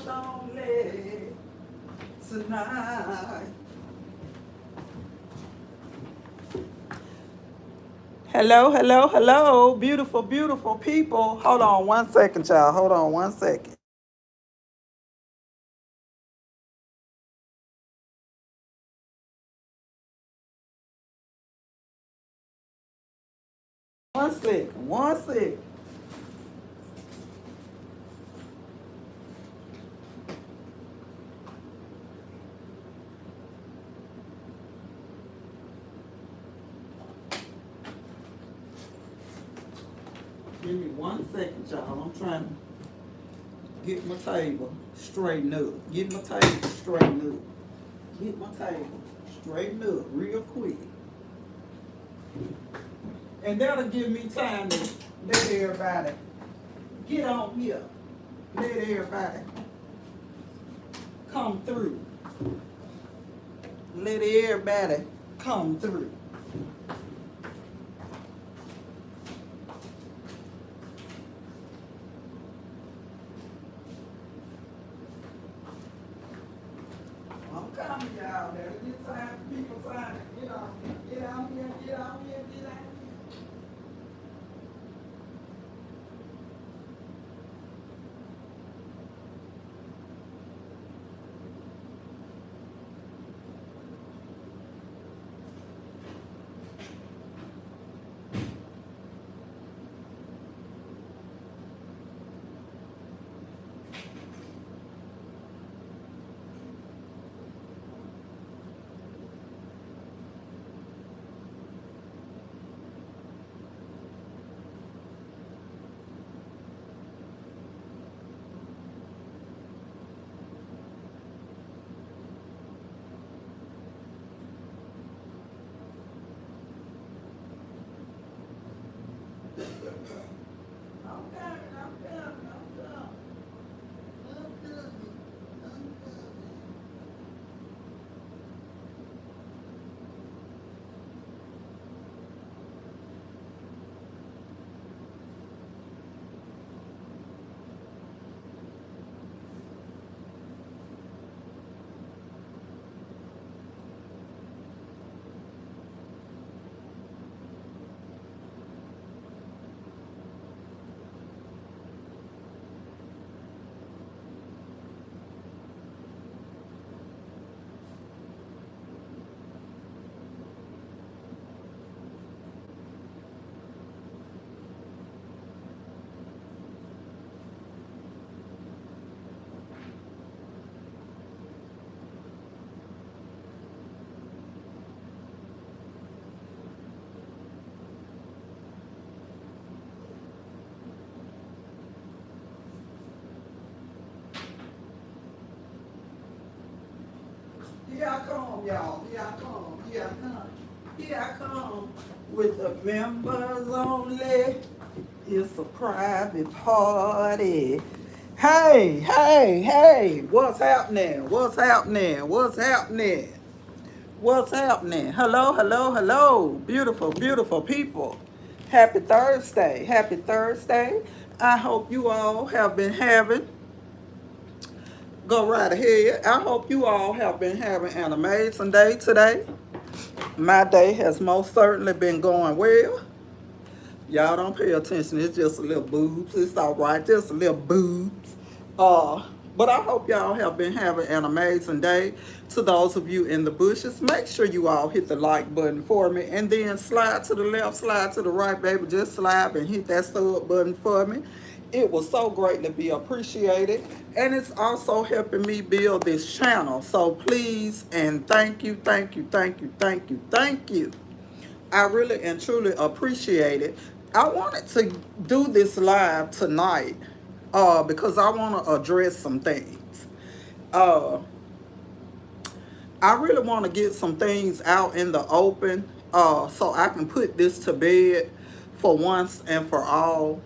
only tonight. Hello, hello, hello, beautiful, beautiful people. Hold on 1 second, y'all. Hold on 1 second. 1 second, 1 second. Give me 1 second, y'all. I'm trying to get my table straightened up. Get my table straightened up. Get my table straightened up real quick. And that'll give me time to let everybody get on here. Let everybody come through. Let everybody come through. I'm coming, y'all. There's get time for people trying to get on here, get on here, get on here, get on here. Here I come, y'all. Here I come. Here I come. Here I come with the members only. It's a private party. Hey, hey, hey. What's happening? What's happening? What's happening? What's happening? Hello, hello, hello. Beautiful, beautiful people. Happy Thursday. Happy Thursday. I hope you all have been having Go right ahead. I hope you all have been having an amazing day today. My day has most certainly been going well. Y'all don't pay attention. It's just a little boobs. It's all right. Just a little boobs. Uh, but I hope y'all have been having an amazing day. To those of you in the bushes, make sure you all hit the like button for me. And then slide to the left, slide to the right, baby. Just slide and hit that sub button for me. It will so greatly be appreciated. And it's also helping me build this channel. So please and thank you, thank you, thank you, thank you, thank you. I really and truly appreciate it. I wanted to do this live tonight because I want to address some things. Uh, I really want to get some things out in the open so I can put this to bed for once and for all.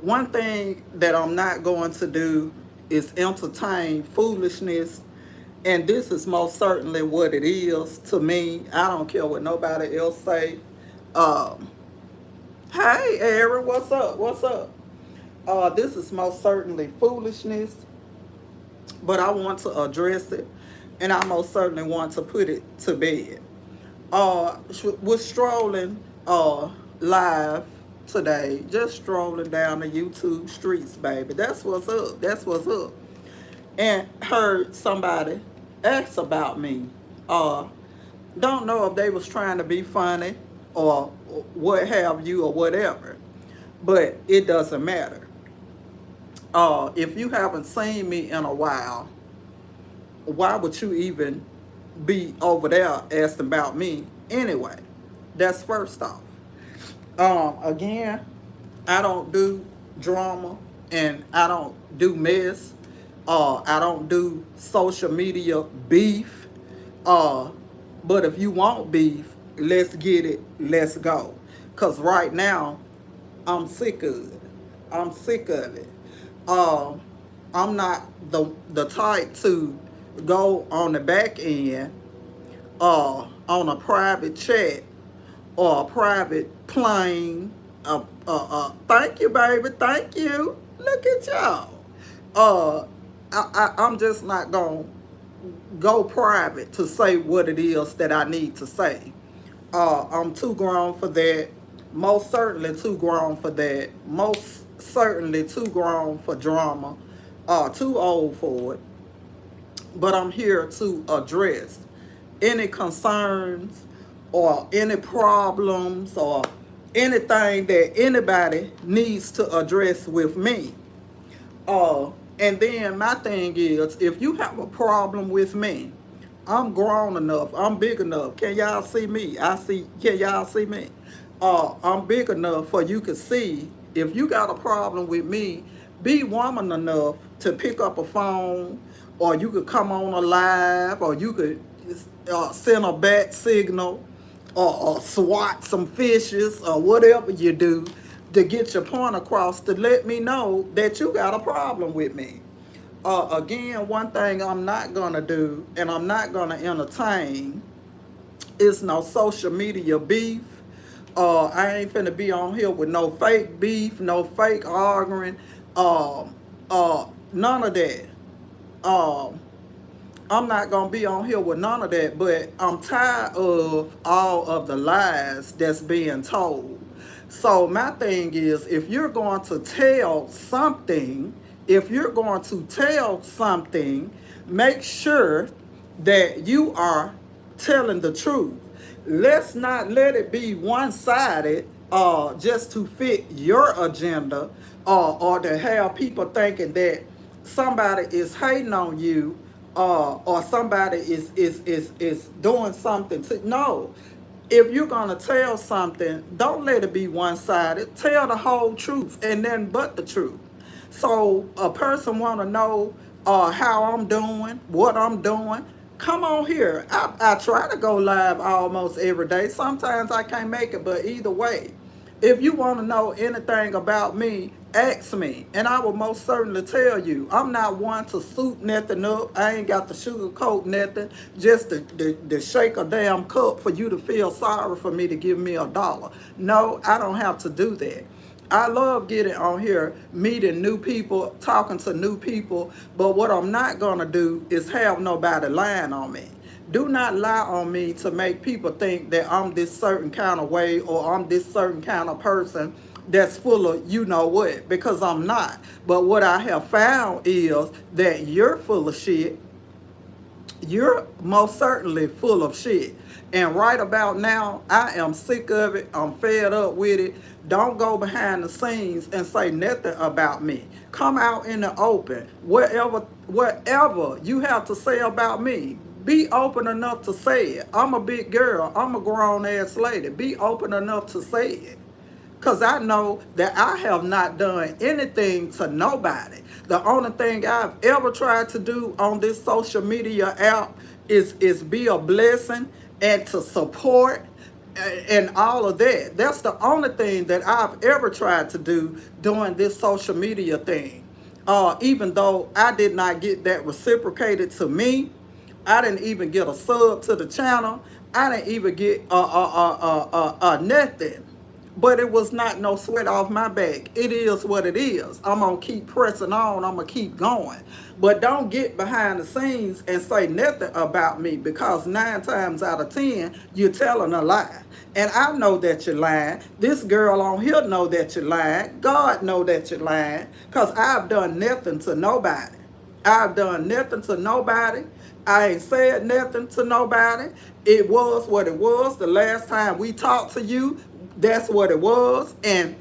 One thing that I'm not going to do is entertain foolishness. And this is most certainly what it is to me. I don't care what nobody else say. Um, hey, Aaron, what's up? What's up? This is most certainly foolishness. but I want to address it, and I most certainly want to put it to bed. Was strolling live today, just strolling down the YouTube streets, baby. That's what's up. That's what's up. And heard somebody ask about me. Uh, don't know if they was trying to be funny or what have you or whatever, but it doesn't matter. If you haven't seen me in a while, why would you even be over there asking about me anyway? That's first off. Again, I don't do drama and I don't do mess. I don't do social media beef. Uh, but if you want beef, let's get it. Let's go. Cause right now, I'm sick of it. I'm sick of it. Uh, I'm not the type to go on the back end on a private chat or a private plane. Thank you, baby. Thank you. Look at y'all. Uh, I'm just not going to go private to say what it is that I need to say. I'm too grown for that. Most certainly too grown for that. Most certainly too grown for drama. Too old for it. But I'm here to address any concerns or any problems or anything that anybody needs to address with me. Uh, and then my thing is, if you have a problem with me, I'm grown enough. I'm big enough. Can y'all see me? Can y'all see me? I'm big enough for you to see. If you got a problem with me, be woman enough to pick up a phone, or you could come on a live, or you could send a bat signal, or swat some fishes, or whatever you do to get your point across to let me know that you got a problem with me. Again, one thing I'm not gonna do and I'm not gonna entertain is no social media beef. I ain't finna be on here with no fake beef, no fake arguing, none of that. Um, I'm not gonna be on here with none of that, but I'm tired of all of the lies that's being told. So my thing is, if you're going to tell something, make sure that you are telling the truth. Let's not let it be one-sided, just to fit your agenda, or to have people thinking that somebody is hating on you, or somebody is doing something to. No, if you're gonna tell something, don't let it be one-sided. Tell the whole truth and then but the truth. So a person want to know how I'm doing, what I'm doing. Come on here. I try to go live almost every day. Sometimes I can't make it, but either way, if you want to know anything about me, ask me, and I will most certainly tell you. I'm not one to suit nothing up. I ain't got to sugarcoat nothing just to shake a damn cup for you to feel sorry for me to give me $1. No, I don't have to do that. I love getting on here, meeting new people, talking to new people, but what I'm not going to do is have nobody lying on me. Do not lie on me to make people think that I'm this certain kind of way, or I'm this certain kind of person that's full of you know what, because I'm not. But what I have found is that you're full of shit. You're most certainly full of shit. And right about now, I am sick of it. I'm fed up with it. Don't go behind the scenes and say nothing about me. Come out in the open. Whatever you have to say about me, be open enough to say it. I'm a big girl. I'm a grown ass lady. Be open enough to say it. Because I know that I have not done anything to nobody. The only thing I've ever tried to do on this social media app is be a blessing and to support and all of that. That's the only thing that I've ever tried to do doing this social media thing. Even though I did not get that reciprocated to me, I didn't even get a sub to the channel. I didn't even get nothing. but it was not no sweat off my back. It is what it is. I'm gonna keep pressing on. I'm gonna keep going. But don't get behind the scenes and say nothing about me, because 9 times out of 10 you're telling a lie. And I know that you're lying. This girl on here know that you're lying. God know that you're lying, because I've done nothing to nobody. I've done nothing to nobody. I ain't said nothing to nobody. It was what it was. The last time we talked to you, that's what it was. And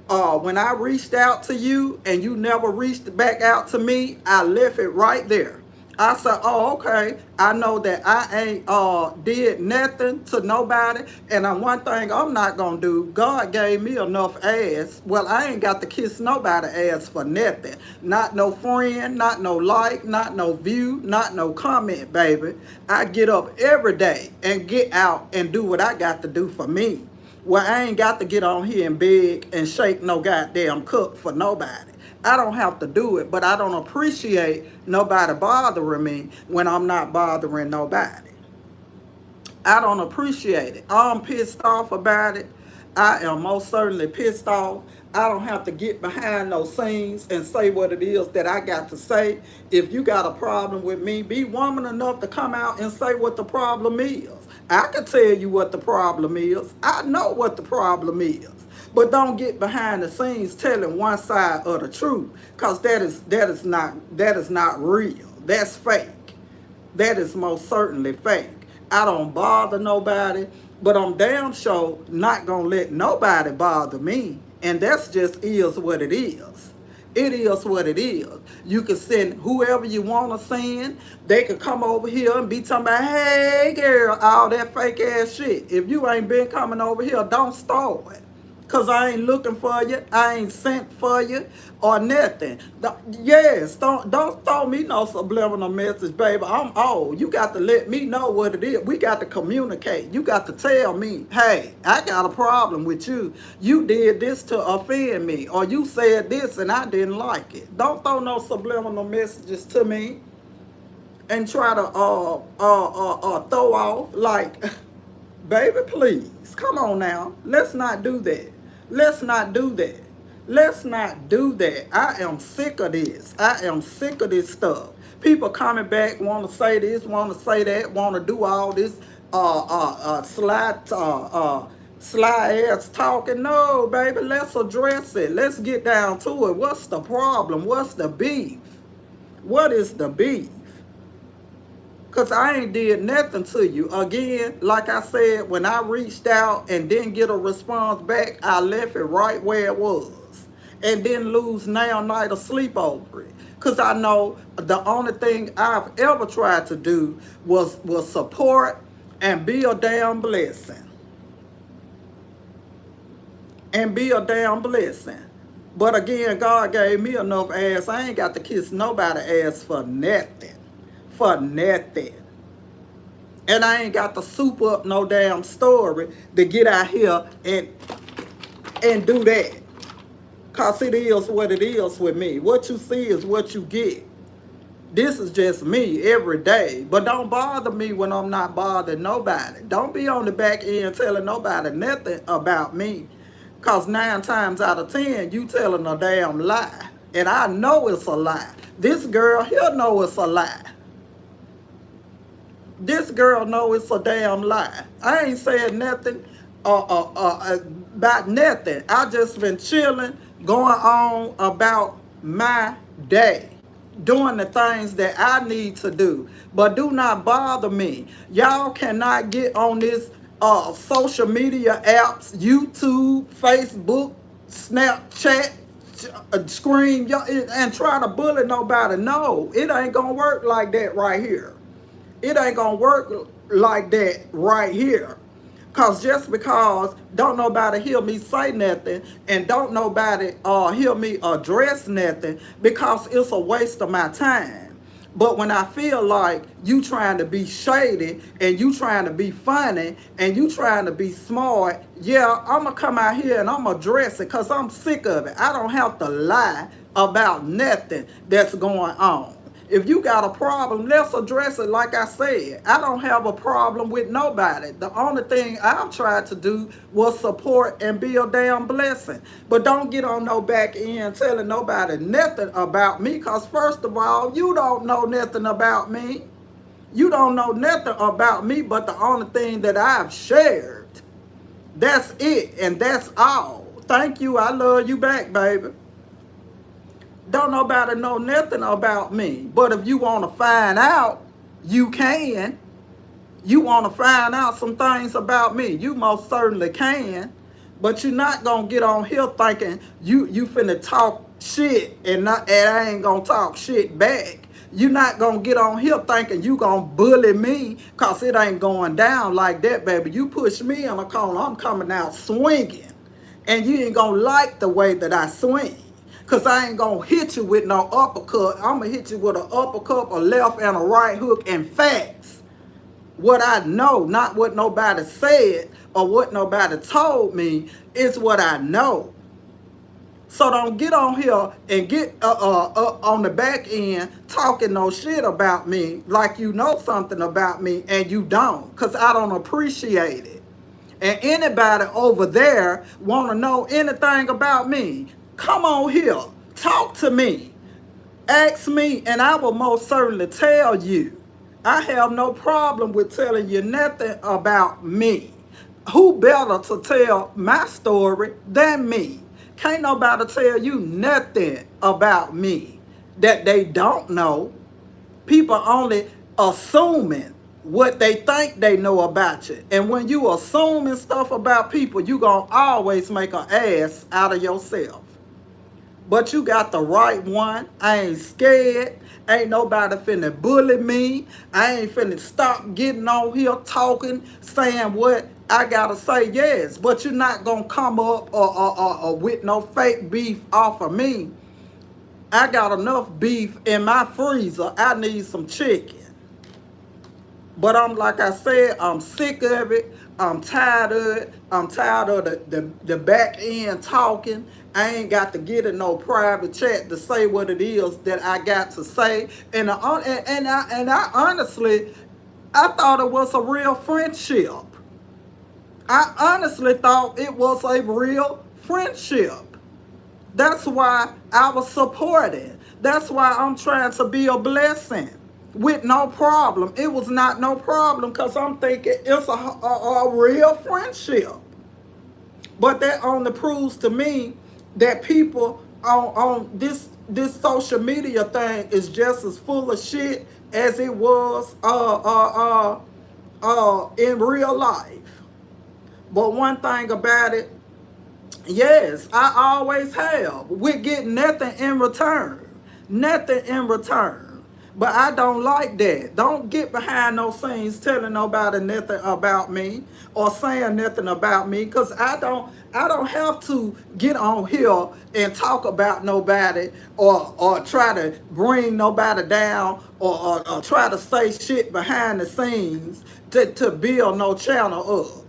when I reached out to you and you never reached back out to me, I left it right there. I said, oh, okay. I know that I ain't did nothing to nobody. And one thing I'm not gonna do, God gave me enough ass. Well, I ain't got to kiss nobody ass for nothing. Not no friend, not no like, not no view, not no comment, baby. I get up every day and get out and do what I got to do for me. Well, I ain't got to get on here and beg and shake no goddamn cook for nobody. I don't have to do it, but I don't appreciate nobody bothering me when I'm not bothering nobody. I don't appreciate it. I'm pissed off about it. I am most certainly pissed off. I don't have to get behind those scenes and say what it is that I got to say. If you got a problem with me, be woman enough to come out and say what the problem is. I can tell you what the problem is. I know what the problem is. But don't get behind the scenes telling one side of the truth, because that is not real. That's fake. That is most certainly fake. I don't bother nobody, but I'm damn sure not gonna let nobody bother me. And that's just is what it is. It is what it is. You can send whoever you want to send. They could come over here and be talking about, hey girl, all that fake ass shit. If you ain't been coming over here, don't start it. Cause I ain't looking for you. I ain't sent for you or nothing. Yes, don't throw me no subliminal message, baby. I'm old. You got to let me know what it is. We got to communicate. You got to tell me, hey, I got a problem with you. You did this to offend me, or you said this and I didn't like it. Don't throw no subliminal messages to me and try to throw off like, baby, please. Come on now. Let's not do that. Let's not do that. Let's not do that. I am sick of this. I am sick of this stuff. People coming back want to say this, want to say that, want to do all this sly ass talking. No, baby, let's address it. Let's get down to it. What's the problem? What's the beef? What is the beef? Because I ain't did nothing to you. Again, like I said, when I reached out and didn't get a response back, I left it right where it was. And didn't lose now night of sleep over it. Because I know the only thing I've ever tried to do was support and be a damn blessing. And be a damn blessing. But again, God gave me enough ass. I ain't got to kiss nobody ass for nothing. For nothing. And I ain't got to soup up no damn story to get out here and do that. Because it is what it is with me. What you see is what you get. This is just me every day. But don't bother me when I'm not bothering nobody. Don't be on the back end telling nobody nothing about me. Because 9 times out of 10, you telling a damn lie. And I know it's a lie. This girl here know it's a lie. This girl know it's a damn lie. I ain't said nothing about nothing. I just been chilling, going on about my day, doing the things that I need to do. But do not bother me. Y'all cannot get on this social media apps, YouTube, Facebook, Snapchat, scream and try to bully nobody. No, it ain't gonna work like that right here. It ain't gonna work like that right here. Cause just because don't nobody hear me say nothing and don't nobody hear me address nothing, because it's a waste of my time. But when I feel like you trying to be shady and you trying to be funny and you trying to be smart, yeah, I'm gonna come out here and I'm gonna address it, because I'm sick of it. I don't have to lie about nothing that's going on. If you got a problem, let's address it. Like I said, I don't have a problem with nobody. The only thing I've tried to do was support and be a damn blessing. But don't get on no back end telling nobody nothing about me, because first of all, you don't know nothing about me. You don't know nothing about me but the only thing that I've shared. That's it, and that's all. Thank you. I love you back, baby. Don't nobody know nothing about me. But if you want to find out, you can. You want to find out some things about me, you most certainly can. But you're not going to get on here thinking you finna talk shit and I ain't going to talk shit back. You're not going to get on here thinking you going to bully me, because it ain't going down like that, baby. You push me in a corner, I'm coming out swinging. And you ain't going to like the way that I swing. Because I ain't going to hit you with no uppercut. I'm going to hit you with an uppercut, a left, and a right hook, and facts. What I know, not what nobody said or what nobody told me, is what I know. So don't get on here and get on the back end talking no shit about me like you know something about me and you don't, because I don't appreciate it. And anybody over there want to know anything about me, come on here, talk to me, ask me, and I will most certainly tell you. I have no problem with telling you nothing about me. Who better to tell my story than me? Can't nobody tell you nothing about me that they don't know. People only assuming what they think they know about you. And when you assuming stuff about people, you gonna always make an ass out of yourself. But you got the right one. I ain't scared. Ain't nobody finna bully me. I ain't finna stop getting on here talking, saying what I gotta say. Yes, but you're not gonna come up or with no fake beef off of me. I got enough beef in my freezer. I need some chicken. But I'm, like I said, I'm sick of it. I'm tired of it. I'm tired of the back end talking. I ain't got to get in no private chat to say what it is that I got to say. And I honestly, I thought it was a real friendship. I honestly thought it was a real friendship. That's why I was supporting. That's why I'm trying to be a blessing with no problem. It was not no problem, because I'm thinking it's a real friendship. But that only proves to me that people on this social media thing is just as full of shit as it was in real life. But one thing about it, yes, I always have. We're getting nothing in return. Nothing in return. But I don't like that. Don't get behind no scenes telling nobody nothing about me or saying nothing about me, because I don't have to get on here and talk about nobody or try to bring nobody down or try to say shit behind the scenes to build no channel up.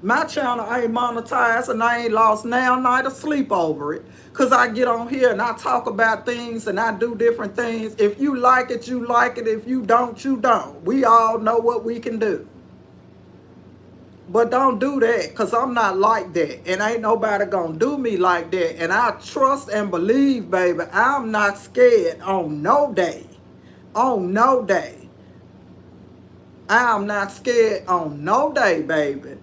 My channel ain't monetized and I ain't lost now night of sleep over it. Because I get on here and I talk about things and I do different things. If you like it, you like it. If you don't, you don't. We all know what we can do. But don't do that, because I'm not like that. And ain't nobody gonna do me like that. And I trust and believe, baby, I'm not scared on no day. On no day. I'm not scared on no day, baby.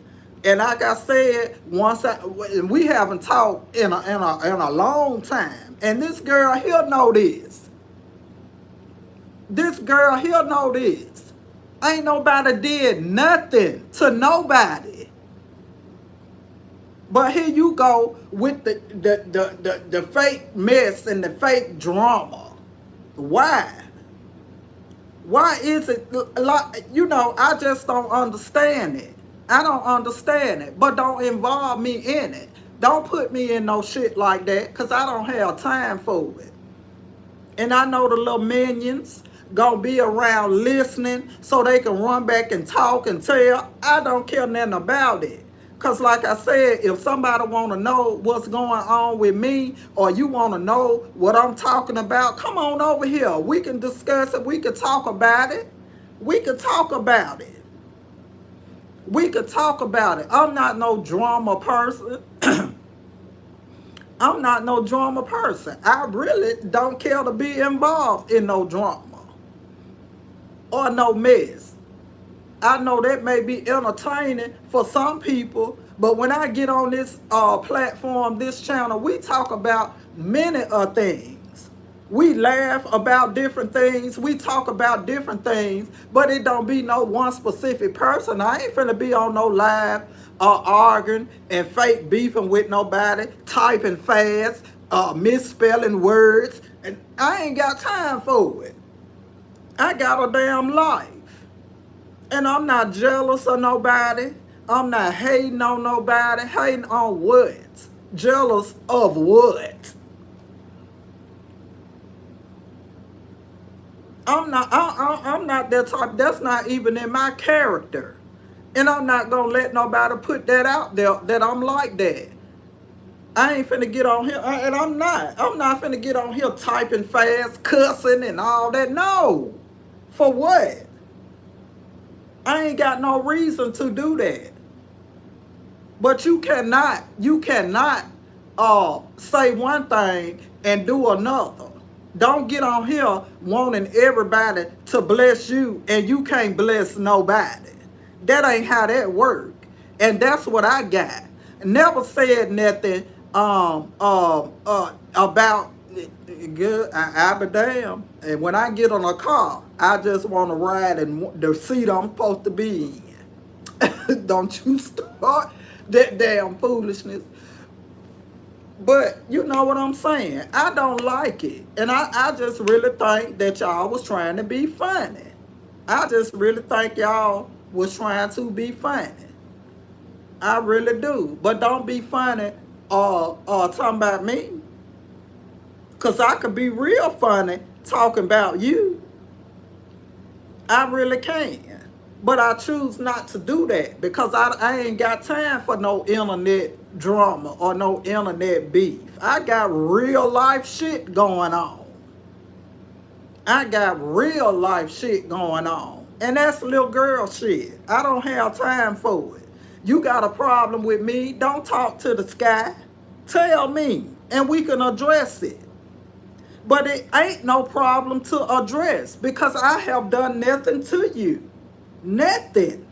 And like I said, we haven't talked in a long time. And this girl here know this. This girl here know this. Ain't nobody did nothing to nobody. But here you go with the fake mess and the fake drama. Why? Why is it like, I just don't understand it. I don't understand it, but don't involve me in it. Don't put me in no shit like that, because I don't have time for it. And I know the little minions gonna be around listening so they can run back and talk and tell. I don't care nothing about it, Because like I said, if somebody want to know what's going on with me, or you want to know what I'm talking about, come on over here. We can discuss it. We can talk about it. We could talk about it. We could talk about it. I'm not no drama person. I'm not no drama person. I really don't care to be involved in no drama or no mess. I know that may be entertaining for some people, but when I get on this platform, this channel, we talk about many things. We laugh about different things. We talk about different things, but it don't be no one specific person. I ain't finna be on no live arguing and fake beefing with nobody, typing fast, misspelling words, and I ain't got time for it. I got a damn life. And I'm not jealous of nobody. I'm not hating on nobody. Hating on what? Jealous of what? I'm not that type. That's not even in my character. And I'm not gonna let nobody put that out there that I'm like that. I ain't finna get on here, and I'm not. I'm not finna get on here typing fast, cussing and all that. No. For what? I ain't got no reason to do that. But you cannot say one thing and do another. Don't get on here wanting everybody to bless you and you can't bless nobody. That ain't how that work. And that's what I got. Never said nothing about good. I be damn. And when I get on a car, I just want to ride in the seat I'm supposed to be in. Don't you start that damn foolishness. But you know what I'm saying. I don't like it. And I just really think that y'all was trying to be funny. I just really think y'all was trying to be funny. I really do. But don't be funny talking about me. Because I could be real funny talking about you. I really can. But I choose not to do that because I ain't got time for no internet drama or no internet beef. I got real life shit going on. I got real life shit going on. And that's little girl shit. I don't have time for it. You got a problem with me, don't talk to the sky. Tell me and we can address it. But it ain't no problem to address because I have done nothing to you. Nothing.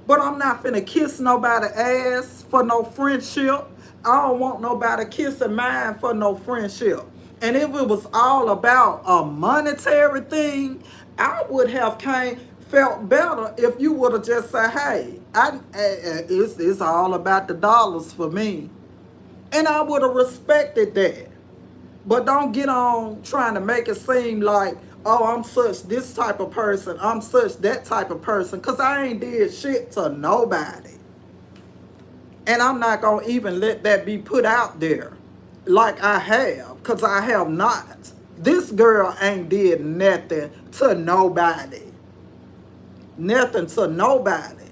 But I'm not finna kiss nobody ass for no friendship. I don't want nobody kissing mine for no friendship. And if it was all about a monetary thing, I would have felt better if you would have just said, hey, it's all about the dollars for me. And I would have respected that. But don't get on trying to make it seem like, oh, I'm such this type of person. I'm such that type of person. Because I ain't did shit to nobody. And I'm not going to even let that be put out there like I have. Because I have not. This girl ain't did nothing to nobody. Nothing to nobody.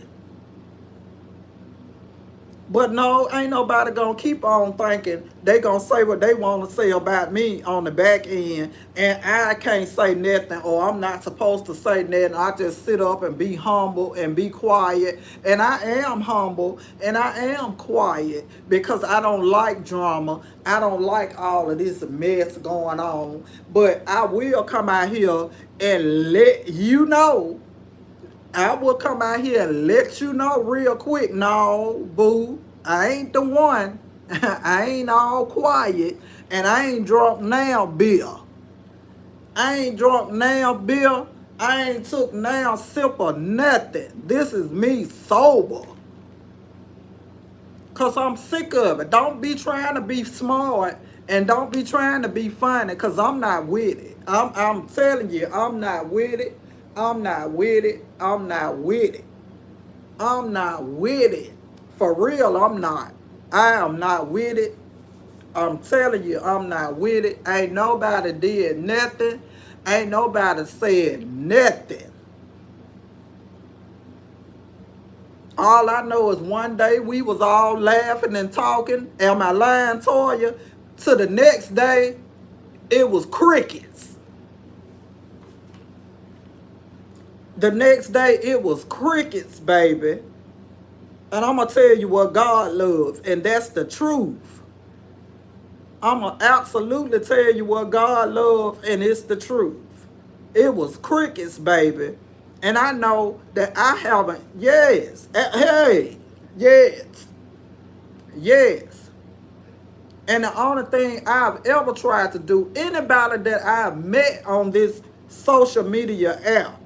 But no, ain't nobody gonna keep on thinking they gonna say what they want to say about me on the back end, and I can't say nothing, or I'm not supposed to say nothing. I just sit up and be humble and be quiet, and I am humble and I am quiet because I don't like drama. I don't like all of this mess going on. But I will come out here and let you know. I will come out here and let you know real quick. No, boo, I ain't the one. I ain't all quiet. And I ain't drunk now beer. I ain't drunk now beer. I ain't took now sip of nothing. This is me sober. Because I'm sick of it. Don't be trying to be smart. And don't be trying to be funny. Because I'm not with it. I'm telling you, I'm not with it. I'm not with it. I'm not with it. I'm not with it. For real, I'm not. I am not with it. I'm telling you, I'm not with it. Ain't nobody did nothing. Ain't nobody said nothing. All I know is one day we was all laughing and talking. Am I lying, Toya? To the next day, it was crickets. The next day, it was crickets, baby. And I'm going to tell you what God loves, and that's the truth. I'm going to absolutely tell you what God loves, and it's the truth. It was crickets, baby. And I know that I haven't, yes, hey, yes, yes. And the only thing I've ever tried to do, anybody that I've met on this social media app,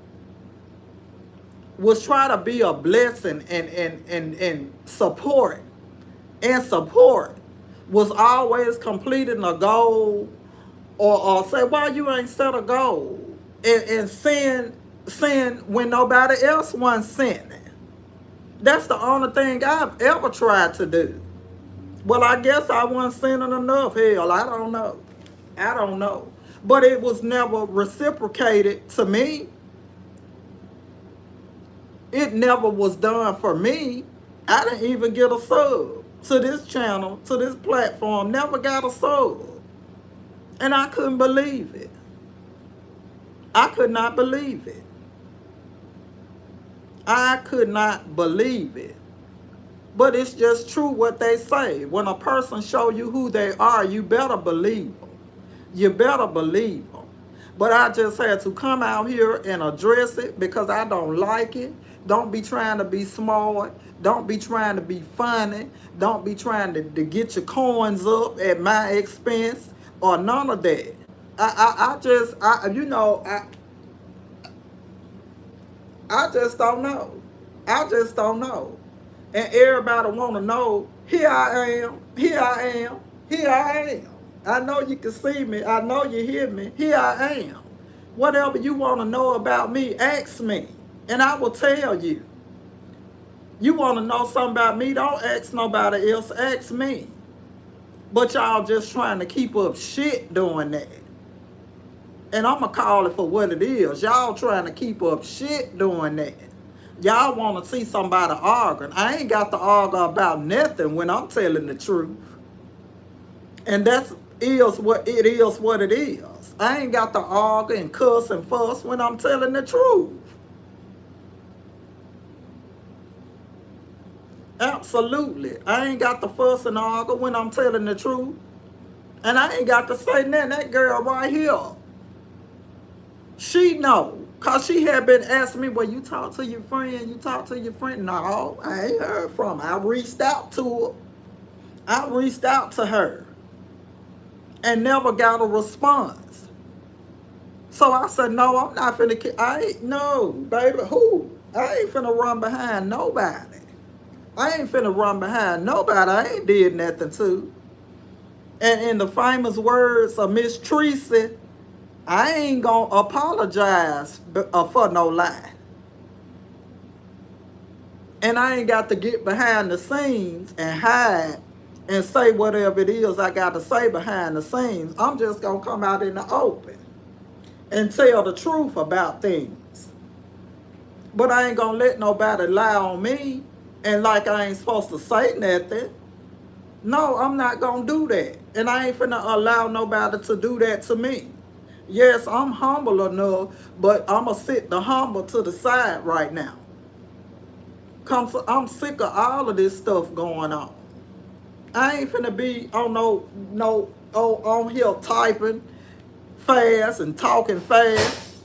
was try to be a blessing and support. And support was always completing a goal, or say, why you ain't set a goal? And sin when nobody else wasn't sinning. That's the only thing I've ever tried to do. Well, I guess I wasn't sinning enough. Hell, I don't know. I don't know. But it was never reciprocated to me. It never was done for me. I didn't even get a sub to this channel, to this platform. Never got a sub. And I couldn't believe it. I could not believe it. I could not believe it. But it's just true what they say. When a person show you who they are, you better believe them. You better believe them. But I just had to come out here and address it because I don't like it. Don't be trying to be smart. Don't be trying to be funny. Don't be trying to get your coins up at my expense or none of that. I just don't know. I just don't know. And everybody want to know, here I am, here I am, here I am. I know you can see me. I know you hear me. Here I am. Whatever you want to know about me, ask me. And I will tell you. You want to know something about me, don't ask nobody else. Ask me. But y'all just trying to keep up shit doing that. And I'm going to call it for what it is. Y'all trying to keep up shit doing that. Y'all want to see somebody arguing. I ain't got to argue about nothing when I'm telling the truth. And that's what it is what it is. I ain't got to argue and cuss and fuss when I'm telling the truth. Absolutely. I ain't got to fuss and argue when I'm telling the truth. And I ain't got to say nothing. That girl right here, she know. Because she had been asking me, well, you talk to your friend, you talk to your friend. No, I ain't heard from her. I reached out to her. I reached out to her and never got a response. So I said, no, I'm not finna, no, baby, who? I ain't finna run behind nobody. I ain't finna run behind nobody I ain't did nothing to. And in the famous words of Miss Tracy, I ain't gonna apologize for no lie. And I ain't got to get behind the scenes and hide and say whatever it is I got to say behind the scenes. I'm just gonna come out in the open and tell the truth about things. But I ain't gonna let nobody lie on me and like I ain't supposed to say nothing. No, I'm not gonna do that. And I ain't finna allow nobody to do that to me. Yes, I'm humble enough, but I'ma sit the humble to the side right now. I'm sick of all of this stuff going on. I ain't finna be on on here typing fast and talking fast.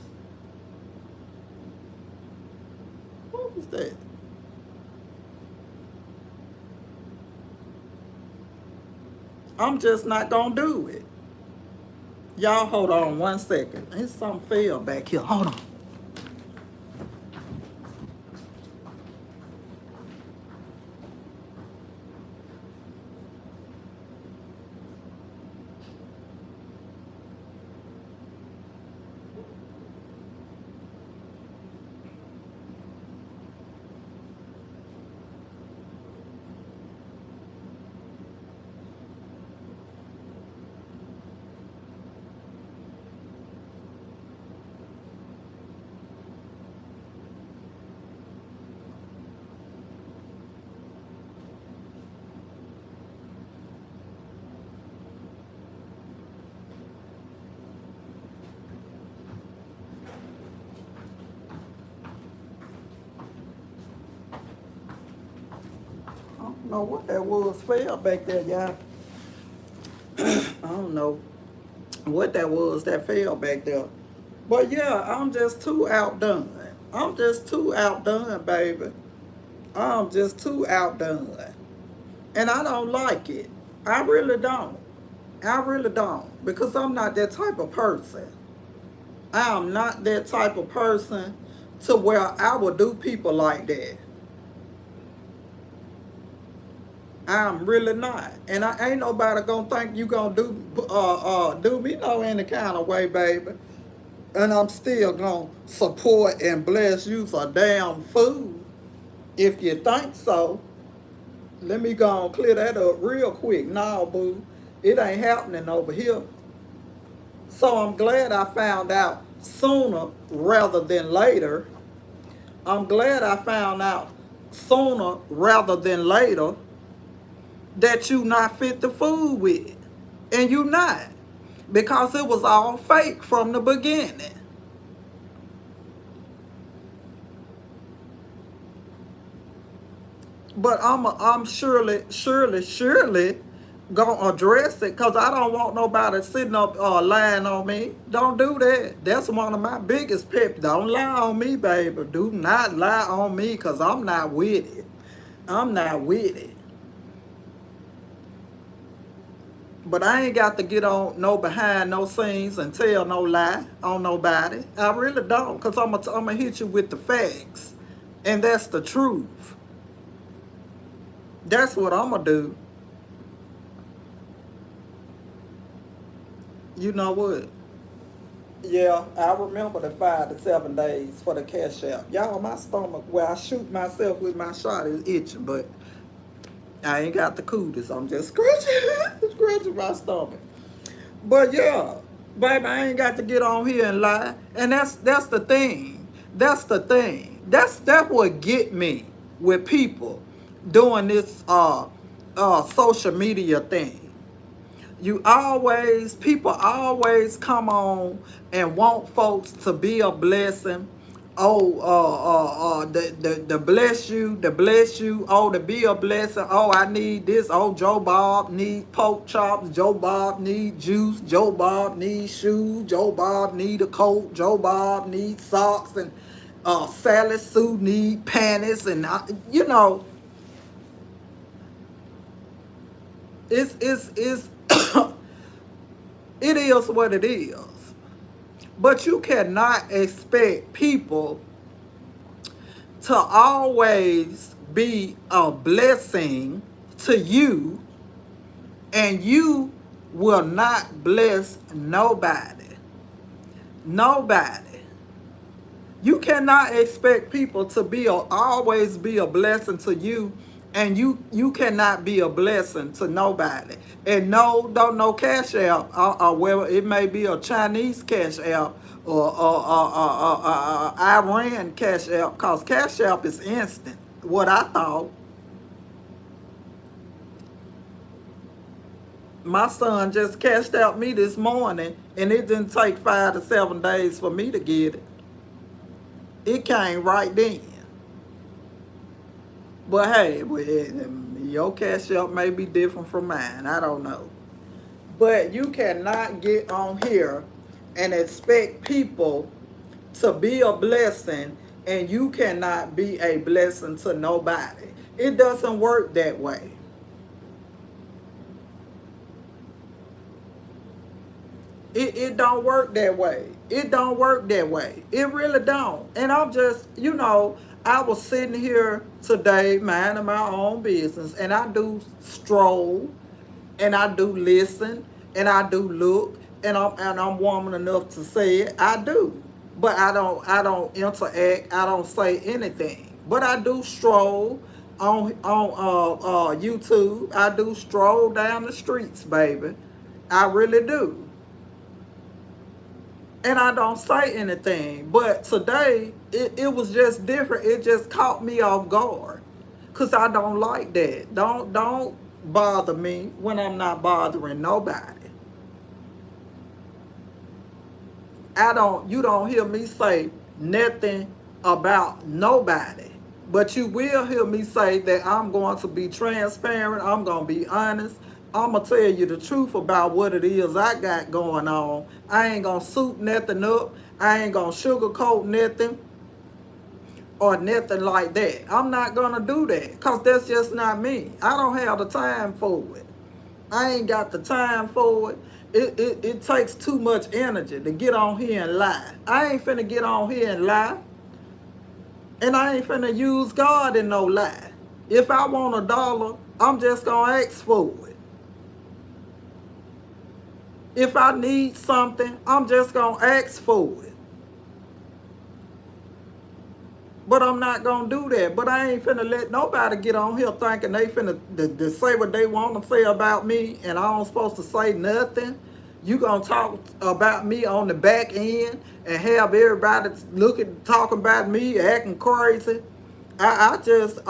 What was that? I'm just not gonna do it. Y'all hold on one second. There's something fell back here. Hold on. know what that was fell back there, y'all. I don't know what that was that fell back there. But yeah, I'm just too outdone. I'm just too outdone, baby. I'm just too outdone. And I don't like it. I really don't. I really don't. Because I'm not that type of person. I am not that type of person to where I would do people like that. I'm really not. And I ain't nobody gonna think you gonna do me no any kind of way, baby. And I'm still gonna support and bless you for damn food. If you think so, let me go and clear that up real quick. Nah, boo. It ain't happening over here. So I'm glad I found out sooner rather than later. I'm glad I found out sooner rather than later that you not fit the food with. And you not. Because it was all fake from the beginning. But I'm surely gonna address it because I don't want nobody sitting up lying on me. Don't do that. That's one of my biggest pet. Don't lie on me, baby. Do not lie on me because I'm not with it. I'm not with it. But I ain't got to get on no behind no scenes and tell no lie on nobody. I really don't because I'm gonna hit you with the facts. And that's the truth. That's what I'm gonna do. You know what? Yeah, I remember the 5 to 7 days for the cash out. Y'all, my stomach, where I shoot myself with my shot is itching, but I ain't got the cooties. I'm just scratching, scratching my stomach. But yeah, baby, I ain't got to get on here and lie. And that's the thing. That's the thing. That's what get me with people doing this social media thing. People always come on and want folks to be a blessing. Oh, the bless you, the bless you. Oh, to be a blessing. Oh, I need this. Oh, Joe Bob need pork chops. Joe Bob need juice. Joe Bob need shoes. Joe Bob need a coat. Joe Bob need socks. And Sally Sue need panties. And you know, it's it is what it is. But you cannot expect people to always be a blessing to you and you will not bless nobody. Nobody. You cannot expect people to always be a blessing to you, and you cannot be a blessing to nobody. And no, don't no cash app. Well, it may be a Chinese cash app or Iran cash app, cause cash app is instant. What I thought. My son just cashed out me this morning, and it didn't take 5 to 7 days for me to get it. It came right then. But hey, your cash out may be different from mine. I don't know. But you cannot get on here and expect people to be a blessing and you cannot be a blessing to nobody. It doesn't work that way. It don't work that way. It don't work that way. It really don't. And I'm just, I was sitting here today minding my own business, and I do stroll, and I do listen, and I do look, and I'm woman enough to say it. I do. But I don't interact. I don't say anything. But I do stroll on YouTube. I do stroll down the streets, baby. I really do. And I don't say anything. But today, it was just different. It just caught me off guard. Because I don't like that. Don't bother me when I'm not bothering nobody. You don't hear me say nothing about nobody. But you will hear me say that I'm going to be transparent. I'm going to be honest. I'm going to tell you the truth about what it is I got going on. I ain't going to soup nothing up. I ain't going to sugarcoat nothing or nothing like that. I'm not going to do that because that's just not me. I don't have the time for it. I ain't got the time for it. It takes too much energy to get on here and lie. I ain't finna get on here and lie. And I ain't finna use God in no lie. If I want $1, I'm just gonna ask for it. If I need something, I'm just gonna ask for it. But I'm not gonna do that. But I ain't finna let nobody get on here thinking they finna to say what they want to say about me and I don't supposed to say nothing. You gonna talk about me on the back end and have everybody talking about me, acting crazy. I just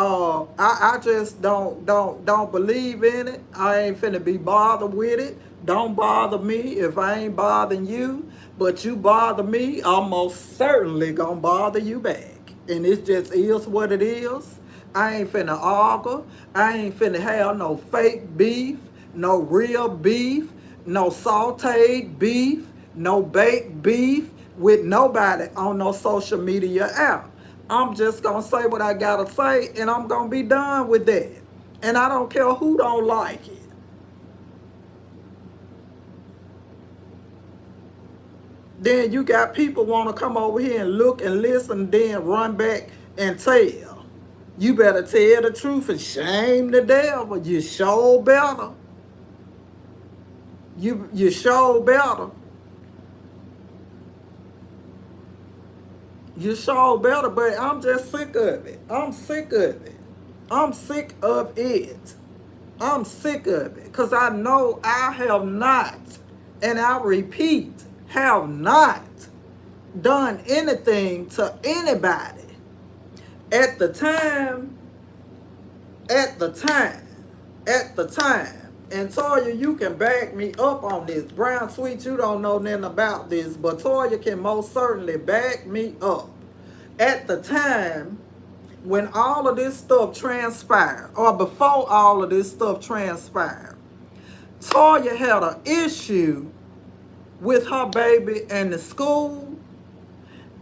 don't believe in it. I ain't finna be bothered with it. Don't bother me if I ain't bothering you. But you bother me, I'm most certainly gonna bother you back. And it just is what it is. I ain't finna argue. I ain't finna have no fake beef, no real beef, no sauteed beef, no baked beef with nobody on no social media app. I'm just gonna say what I gotta say and I'm gonna be done with that. And I don't care who don't like it. Then you got people want to come over here and look and listen, then run back and tell. You better tell the truth and shame the devil. You sure better. You sure better. You sure better, but I'm just sick of it. I'm sick of it. I'm sick of it. I'm sick of it. Because I know I have not, and I repeat, have not done anything to anybody. At the time, and Toya, you can back me up on this. Brown Sweet, you don't know nothing about this, but Toya can most certainly back me up. At the time, when all of this stuff transpired, or before all of this stuff transpired, Toya had an issue with her baby and the school.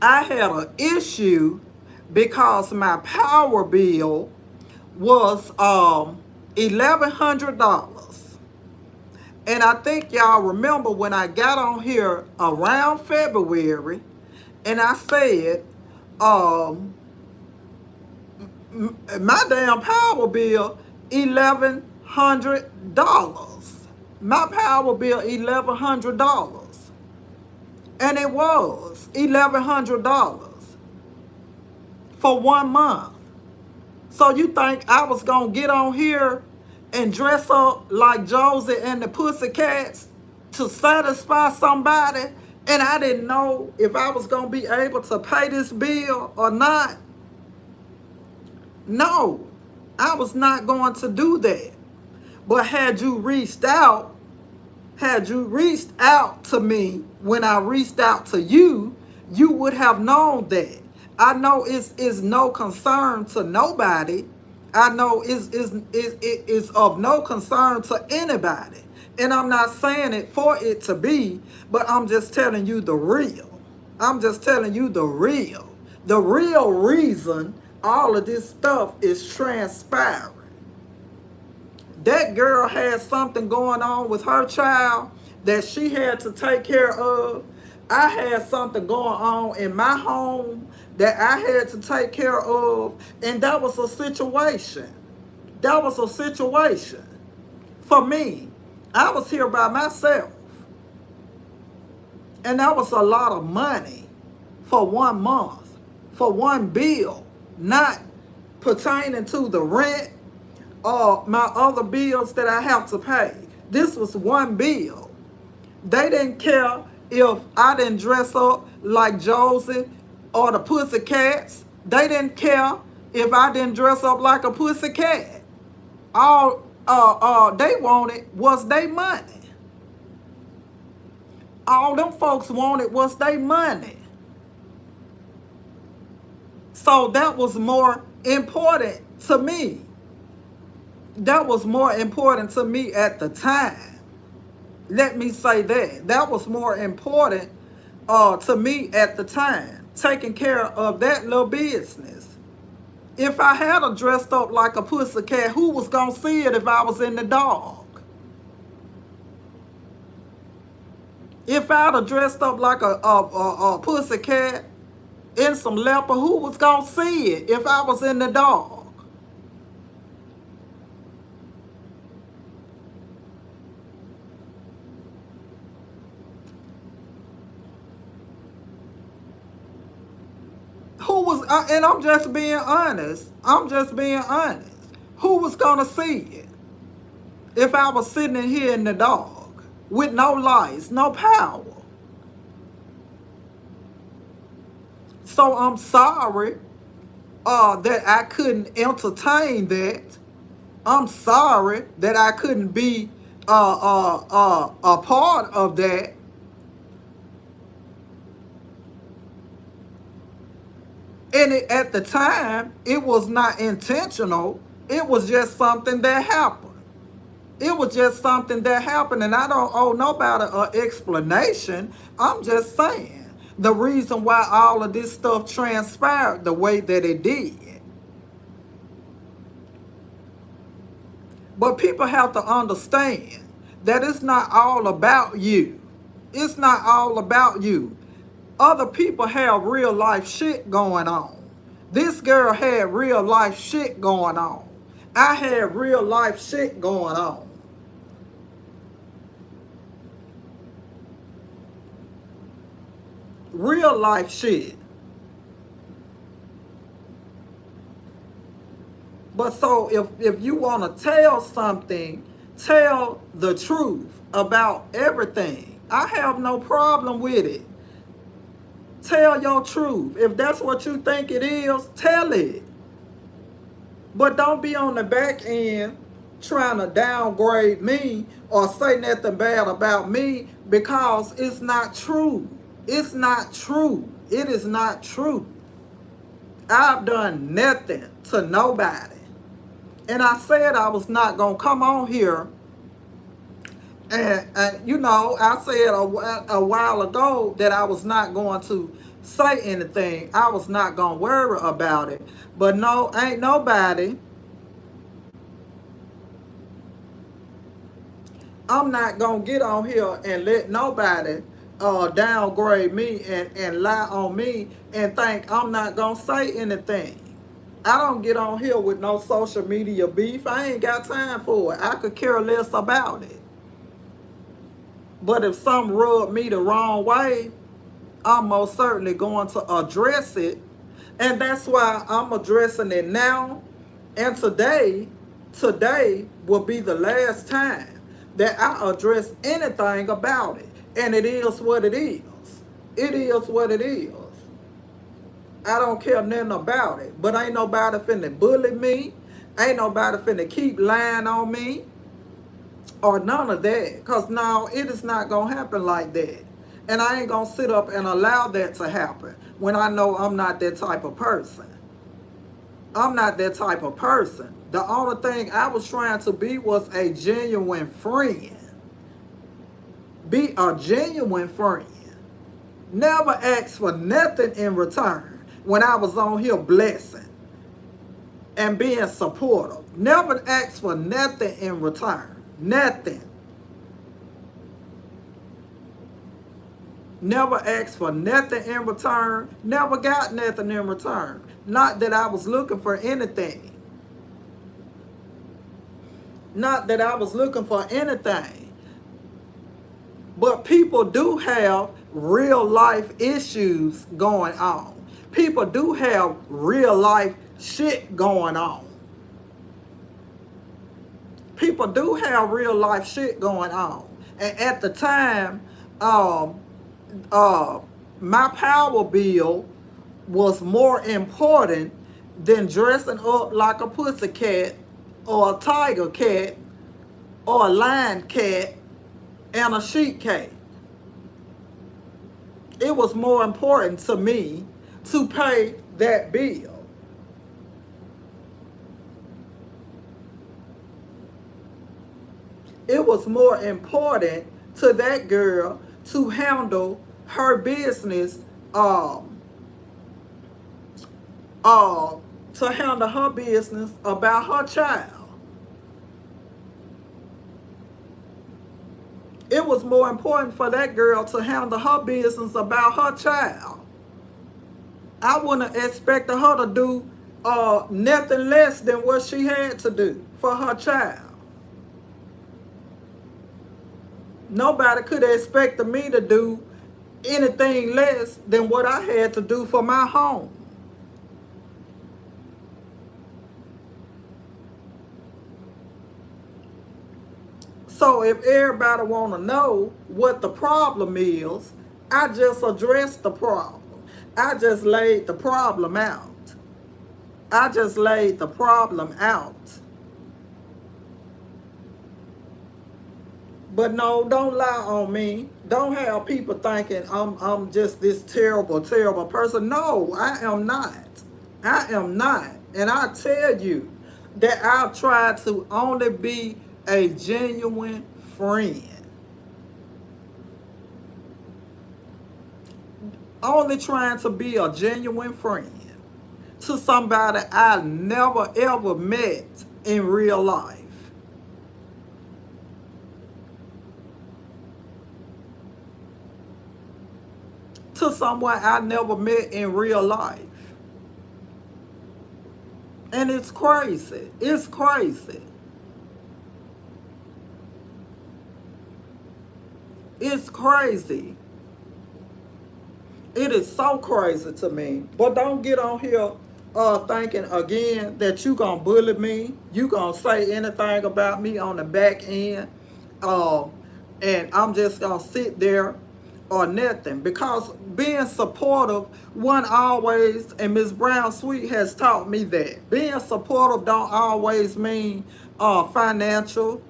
I had an issue because my power bill was $1,100. And I think y'all remember when I got on here around February and I said, my damn power bill, $1,100. My power bill, $1,100. And it was $1,100 for 1 month. So you think I was going to get on here and dress up like Josie and the Pussycats to satisfy somebody? And I didn't know if I was going to be able to pay this bill or not. No, I was not going to do that. But had you reached out to me when I reached out to you, you would have known that. I know it's no concern to nobody. I know it's of no concern to anybody. And I'm not saying it for it to be, but I'm just telling you the real. I'm just telling you the real. The real reason all of this stuff is transpiring. That girl had something going on with her child that she had to take care of. I had something going on in my home that I had to take care of. And that was a situation. That was a situation for me. I was here by myself. And that was a lot of money for 1 month, for one bill, not pertaining to the rent or my other bills that I have to pay. This was one bill. They didn't care if I didn't dress up like Josie or the Pussycats. They didn't care if I didn't dress up like a pussycat. All they wanted was their money. All them folks wanted was their money. So that was more important to me. That was more important to me at the time. Let me say that. That was more important to me at the time. Taking care of that little business. If I had a dressed up like a pussycat, who was going to see it if I was in the dark? If I'd have dressed up like a pussycat in some leopard, who was going to see it if I was in the dark? Who was, and I'm just being honest. I'm just being honest. Who was going to see it if I was sitting in here in the dark with no lights, no power? So I'm sorry that I couldn't entertain that. I'm sorry that I couldn't be a part of that. And at the time, it was not intentional. It was just something that happened. It was just something that happened, and I don't owe nobody an explanation. I'm just saying the reason why all of this stuff transpired the way that it did. But people have to understand that it's not all about you. It's not all about you. Other people have real life shit going on. This girl had real life shit going on. I had real life shit going on. Real life shit. But so if you want to tell something, tell the truth about everything. I have no problem with it. Tell your truth. If that's what you think it is, tell it. But don't be on the back end trying to downgrade me or say nothing bad about me because it's not true. It's not true. It is not true. I've done nothing to nobody. And I said I was not going to come on here. And you know, I said a while ago that I was not going to say anything. I was not going to worry about it. But no, ain't nobody. I'm not going to get on here and let nobody downgrade me and lie on me and think I'm not going to say anything. I don't get on here with no social media beef. I ain't got time for it. I could care less about it. But if something rubbed me the wrong way, I'm most certainly going to address it. And that's why I'm addressing it now. And today will be the last time that I address anything about it. And it is what it is. It is what it is. I don't care nothing about it. But ain't nobody finna bully me. Ain't nobody finna keep lying on me. Or none of that. Because now it is not going to happen like that. And I ain't going to sit up and allow that to happen when I know I'm not that type of person. I'm not that type of person. The only thing I was trying to be was a genuine friend. Be a genuine friend. Never ask for nothing in return when I was on here blessing and being supportive. Never ask for nothing in return. Nothing. Never asked for nothing in return. Never got nothing in return. Not that I was looking for anything. Not that I was looking for anything. But people do have real life issues going on. People do have real life shit going on. People do have real life shit going on. And at the time, my power bill was more important than dressing up like a pussycat or a tiger cat or a lion cat and a sheep cat. It was more important to me to pay that bill. It was more important to that girl to handle her business, um, uh, to handle her business about her child. It was more important for that girl to handle her business about her child. I wouldn't have expected her to do nothing less than what she had to do for her child. Nobody could have expected me to do anything less than what I had to do for my home. So if everybody want to know what the problem is, I just addressed the problem. I just laid the problem out. I just laid the problem out. But no, don't lie on me. Don't have people thinking I'm just this terrible, terrible person. No, I am not. I am not. And I tell you that I've tried to only be a genuine friend. Only trying to be a genuine friend to somebody I never ever met in real life. To someone I never met in real life. And it's crazy. It's crazy. It's crazy. It is so crazy to me. But don't get on here thinking again that you gonna bully me. You gonna say anything about me on the back end. Uh, and I'm just gonna sit there or nothing. Because being supportive, one always, and Miss Brown Sweet has taught me that. Being supportive don't always mean financial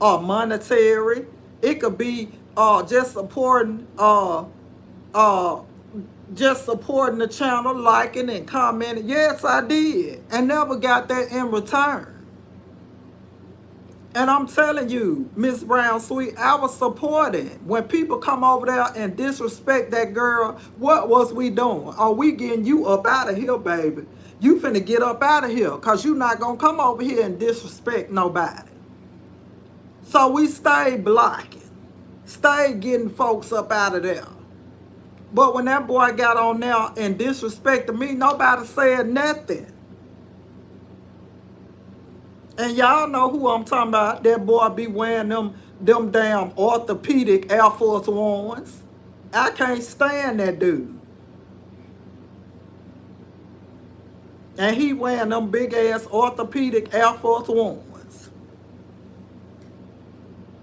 or monetary. It could be just supporting uh just supporting the channel, liking and commenting. Yes, I did. And never got that in return. And I'm telling you, Miss Brown Sweet, I was supporting. When people come over there and disrespect that girl, what was we doing? Are we getting you up out of here, baby? You finna get up out of here, because you not gonna come over here and disrespect nobody. So we stayed blocking. Stayed getting folks up out of there. But when that boy got on there and disrespected me, nobody said nothing. And y'all know who I'm talking about. That boy be wearing them damn orthopedic Air Force Ones. I can't stand that dude. And he wearing them big ass orthopedic Air Force Ones.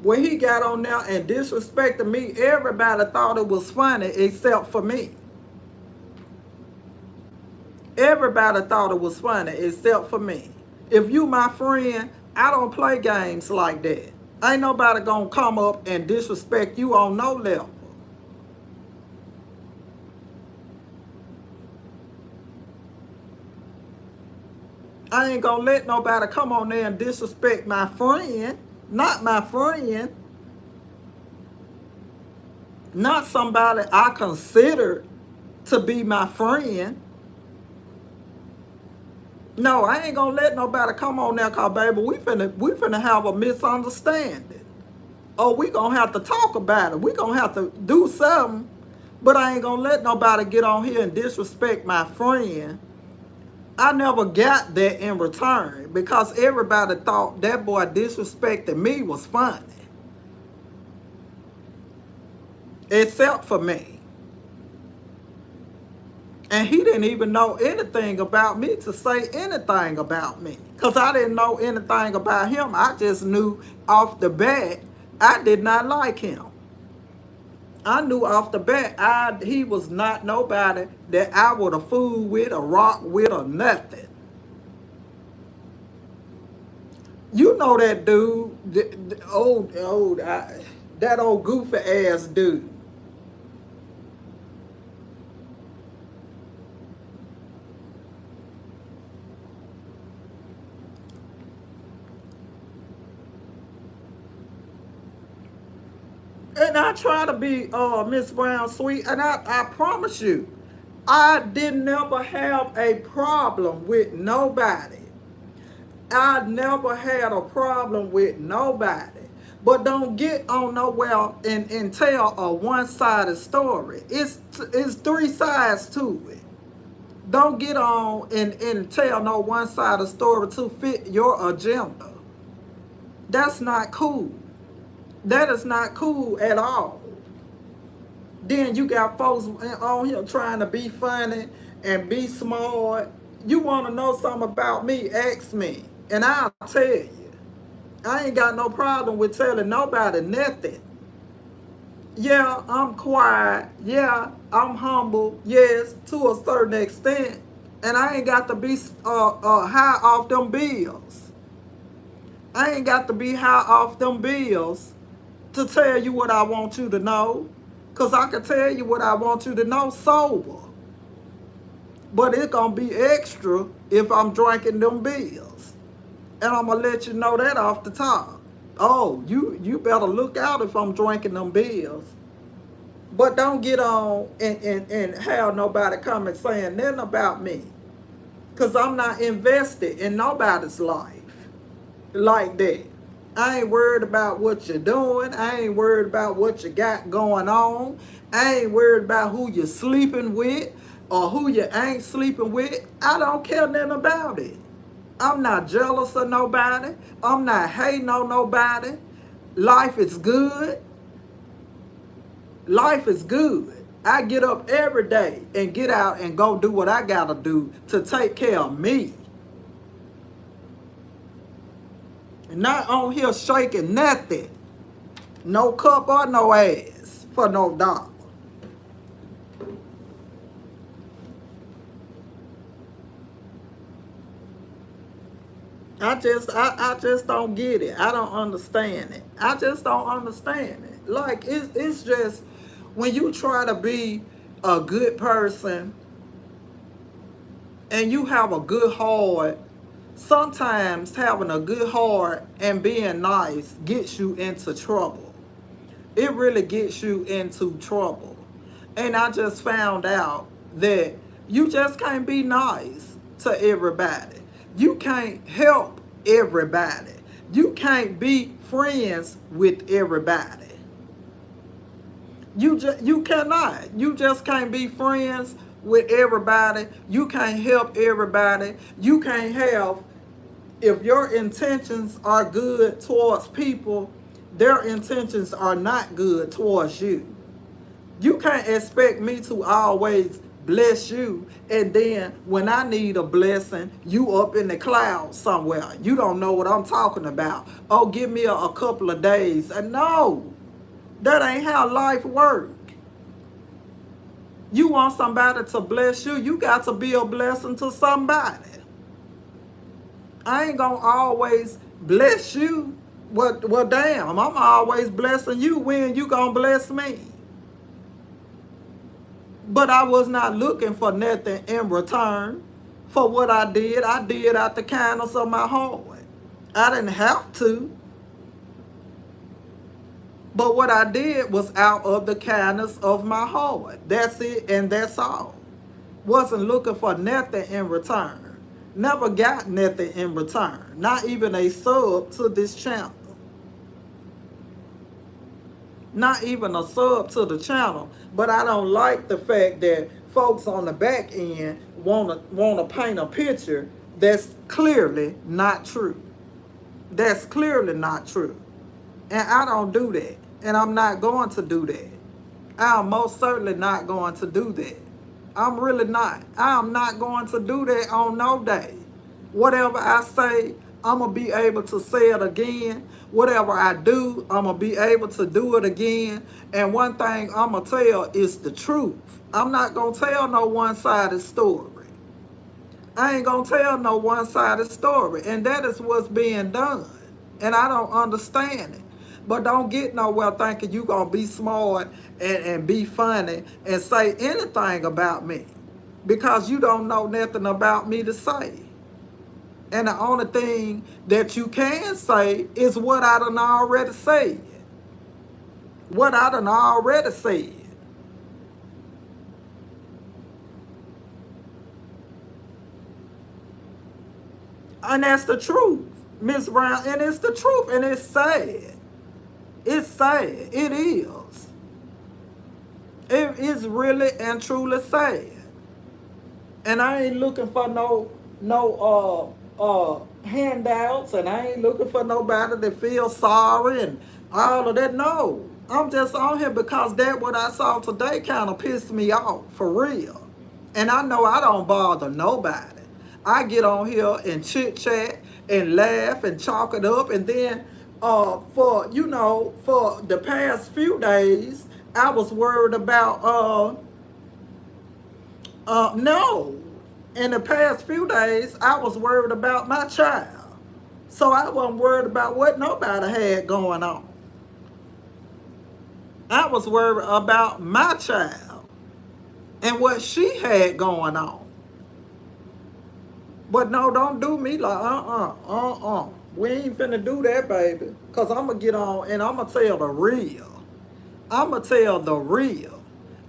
When he got on there and disrespected me, everybody thought it was funny except for me. Everybody thought it was funny except for me. If you my friend, I don't play games like that. Ain't nobody gonna come up and disrespect you on no level. I ain't gonna let nobody come on there and disrespect my friend. Not my friend. Not somebody I consider to be my friend. No, I ain't gonna let nobody come on there, cause baby, we finna have a misunderstanding. Or we gonna have to talk about it. We gonna have to do something. But I ain't gonna let nobody get on here and disrespect my friend. I never got that in return, because everybody thought that boy disrespecting me was funny. Except for me. And he didn't even know anything about me to say anything about me. Because I didn't know anything about him. I just knew off the bat I did not like him. I knew off the bat he was not nobody that I would have fooled with or rock with or nothing. You know that dude, that old goofy ass dude. not trying to be Miss Brown sweet, and I promise you, I did never have a problem with nobody. I never had a problem with nobody. But don't get on nowhere and tell a one-sided story. It's three sides to it. Don't get on and tell no one-sided story to fit your agenda. That's not cool. That is not cool at all. Then you got folks on here trying to be funny and be smart. You want to know something about me? Ask me, and I'll tell you. I ain't got no problem with telling nobody nothing. Yeah, I'm quiet. Yeah, I'm humble. Yes, to a certain extent. And I ain't got to be high off them bills. I ain't got to be high off them bills to tell you what I want you to know. Because I can tell you what I want you to know sober. But it's going to be extra if I'm drinking them bills. And I'm going to let you know that off the top. Oh, you better look out if I'm drinking them bills. But don't get on and have nobody come and saying nothing about me. Because I'm not invested in nobody's life like that. I ain't worried about what you're doing. I ain't worried about what you got going on. I ain't worried about who you're sleeping with or who you ain't sleeping with. I don't care nothing about it. I'm not jealous of nobody. I'm not hating on nobody. Life is good. Life is good. I get up every day and get out and go do what I gotta do to take care of me. Not on here shaking nothing. No cup or no ass for no dollar. I just don't get it. I don't understand it. I just don't understand it. Like it's just when you try to be a good person and you have a good heart, sometimes having a good heart and being nice gets you into trouble. It really gets you into trouble. And I just found out that you just can't be nice to everybody. You can't help everybody. You can't be friends with everybody. You cannot. You just can't be friends with everybody. You can't help everybody. You can't have, if your intentions are good towards people, their intentions are not good towards you. You can't expect me to always bless you, and then when I need a blessing, you up in the clouds somewhere. You don't know what I'm talking about. Oh, give me a couple of days. And no, that ain't how life works. You want somebody to bless you, you got to be a blessing to somebody. I ain't gonna always bless you. Well, damn, I'm always blessing you. When you gonna bless me? But I was not looking for nothing in return for what I did. I did out the kindness of my heart. I didn't have to. But what I did was out of the kindness of my heart. That's it, and that's all. Wasn't looking for nothing in return. Never got nothing in return. Not even a sub to this channel. Not even a sub to the channel. But I don't like the fact that folks on the back end wanna paint a picture that's clearly not true. That's clearly not true. And I don't do that. And I'm not going to do that. I'm most certainly not going to do that. I'm really not. I'm not going to do that on no day. Whatever I say, I'm going to be able to say it again. Whatever I do, I'm going to be able to do it again. And one thing I'm going to tell is the truth. I'm not going to tell no one-sided story. I ain't going to tell no one-sided story. And that is what's being done. And I don't understand it. But don't get nowhere thinking you going to be smart and be funny and say anything about me. Because you don't know nothing about me to say. And the only thing that you can say is what I done already said. what I done already said. And that's the truth, Miss Brown. And it's the truth. And it's sad. It's sad. It is. It is really and truly sad. And I ain't looking for no handouts, and I ain't looking for nobody that feels sorry and all of that. No. I'm just on here because that what I saw today kind of pissed me off for real. And I know I don't bother nobody. I get on here and chit chat and laugh and chalk it up, and then for the past few days I was worried about no. In the past few days, I was worried about my child. So I wasn't worried about what nobody had going on. I was worried about my child and what she had going on. But no, don't do me like, We ain't finna do that, baby. Because I'm going to get on and I'm going to tell the real. I'm going to tell the real.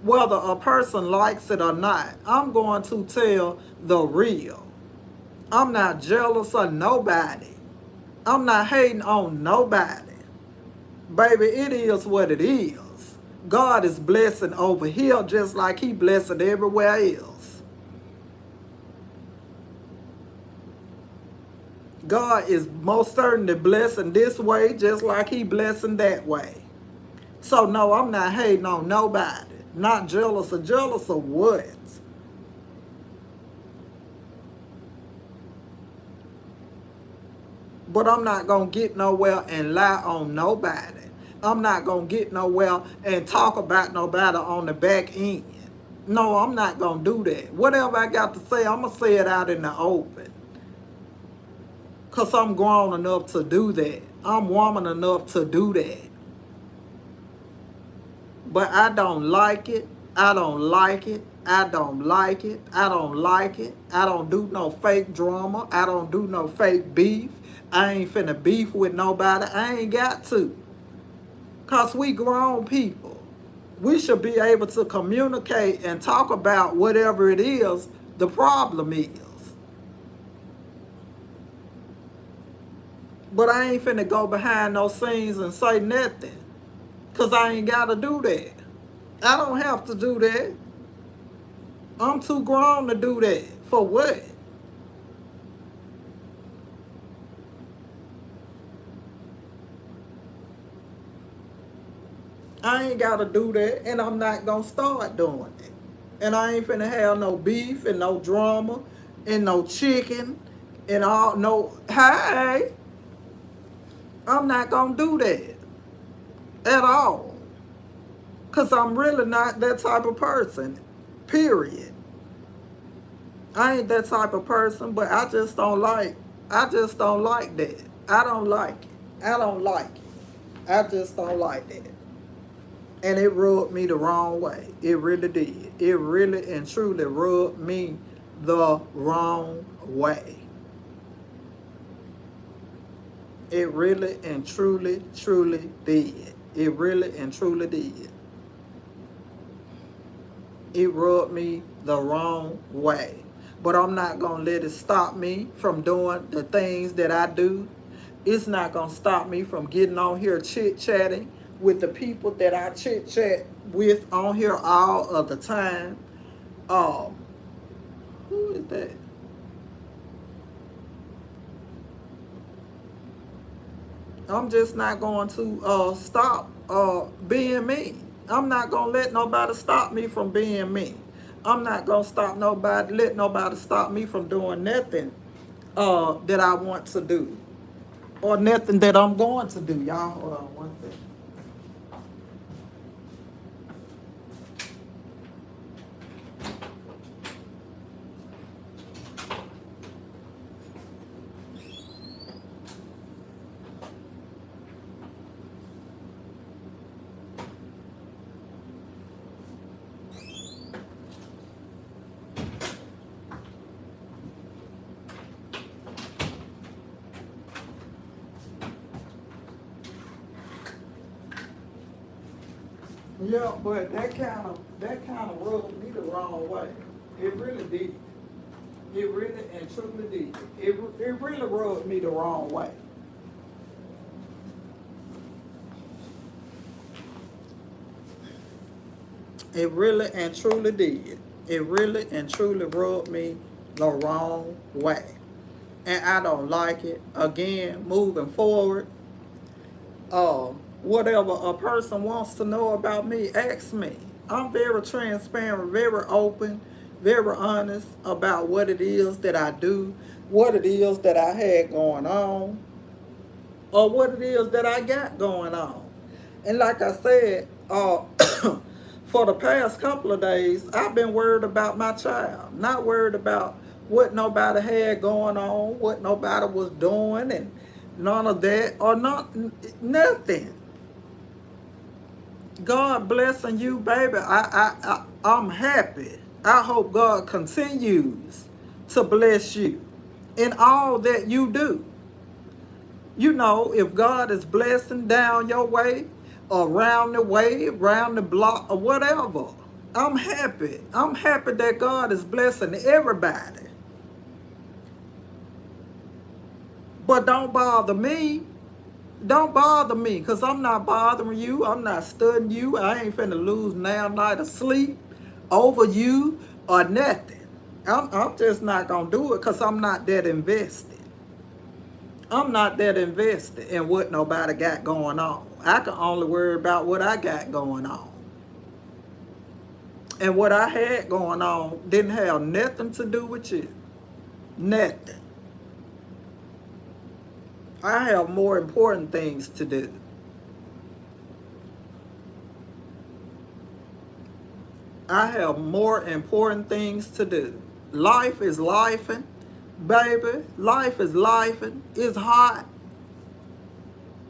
Whether a person likes it or not, I'm going to tell the real. I'm not jealous of nobody. I'm not hating on nobody. Baby, it is what it is. God is blessing over here just like he blessing everywhere else. God is most certainly blessing this way just like he blessing that way. So no, I'm not hating on nobody. Not jealous of what? But I'm not going to get nowhere and lie on nobody. I'm not going to get nowhere and talk about nobody on the back end. No, I'm not going to do that. Whatever I got to say, I'm going to say it out in the open. Because I'm grown enough to do that. I'm woman enough to do that. But I don't like it. I don't like it. I don't like it. I don't like it. I don't do no fake drama. I don't do no fake beef. I ain't finna beef with nobody. I ain't got to. Because we grown people. We should be able to communicate and talk about whatever it is the problem is. But I ain't finna go behind those scenes and say nothing. Because I ain't got to do that. I don't have to do that. I'm too grown to do that. For what? I ain't got to do that, and I'm not going to start doing it. And I ain't finna have no beef and no drama and no chicken and all, no, hey, I'm not going to do that at all. Because I'm really not that type of person, period. I ain't that type of person, but I just don't like that. I don't like it. I don't like it. I just don't like that. And it rubbed me the wrong way. It really did. It really and truly rubbed me the wrong way. It really and truly did. It really and truly did. It rubbed me the wrong way. But I'm not going to let it stop me from doing the things that I do. It's not going to stop me from getting on here chit-chatting with the people that I chit-chat with on here all of the time. Who is that? I'm just not going to stop being me. I'm not going to let nobody stop me from being me. I'm not going to let nobody stop me from doing nothing that I want to do. Or nothing that I'm going to do. Y'all, hold on one second. Yeah, but that kind of rubbed me the wrong way. It really did. It really and truly did. It really rubbed me the wrong way. It really and truly did. It really and truly rubbed me the wrong way. And I don't like it. Again, moving forward, uh, whatever a person wants to know about me, ask me. I'm very transparent, very open, very honest about what it is that I do, what it is that I had going on, or what it is that I got going on. And like I said, for the past couple of days, I've been worried about my child, not worried about what nobody had going on, what nobody was doing, and none of that, or not nothing. God blessing you, baby. I'm happy. I hope God continues to bless you in all that you do. You know, if God is blessing down your way, around the way, around the block, or whatever, I'm happy. I'm happy that God is blessing everybody. But don't bother me. Don't bother me, because I'm not bothering you. I'm not studying you. I ain't finna lose now night of sleep over you or nothing. I'm just not going to do it because I'm not that invested. I'm not that invested in what nobody got going on. I can only worry about what I got going on. And what I had going on didn't have nothing to do with you. Nothing. I have more important things to do. I have more important things to do. Life is lifing, baby. Life is lifing. It's hot.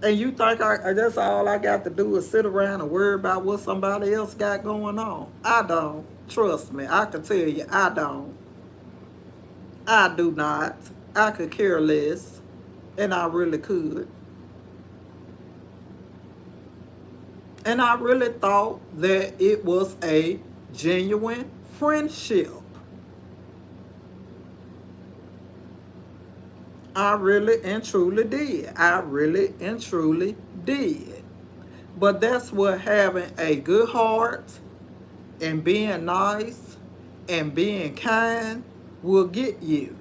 And you think that's all I got to do is sit around and worry about what somebody else got going on? I don't. Trust me. I can tell you, I don't. I do not. I could care less. And I really could. And I really thought that it was a genuine friendship. I really and truly did. I really and truly did. But that's what having a good heart and being nice and being kind will get you.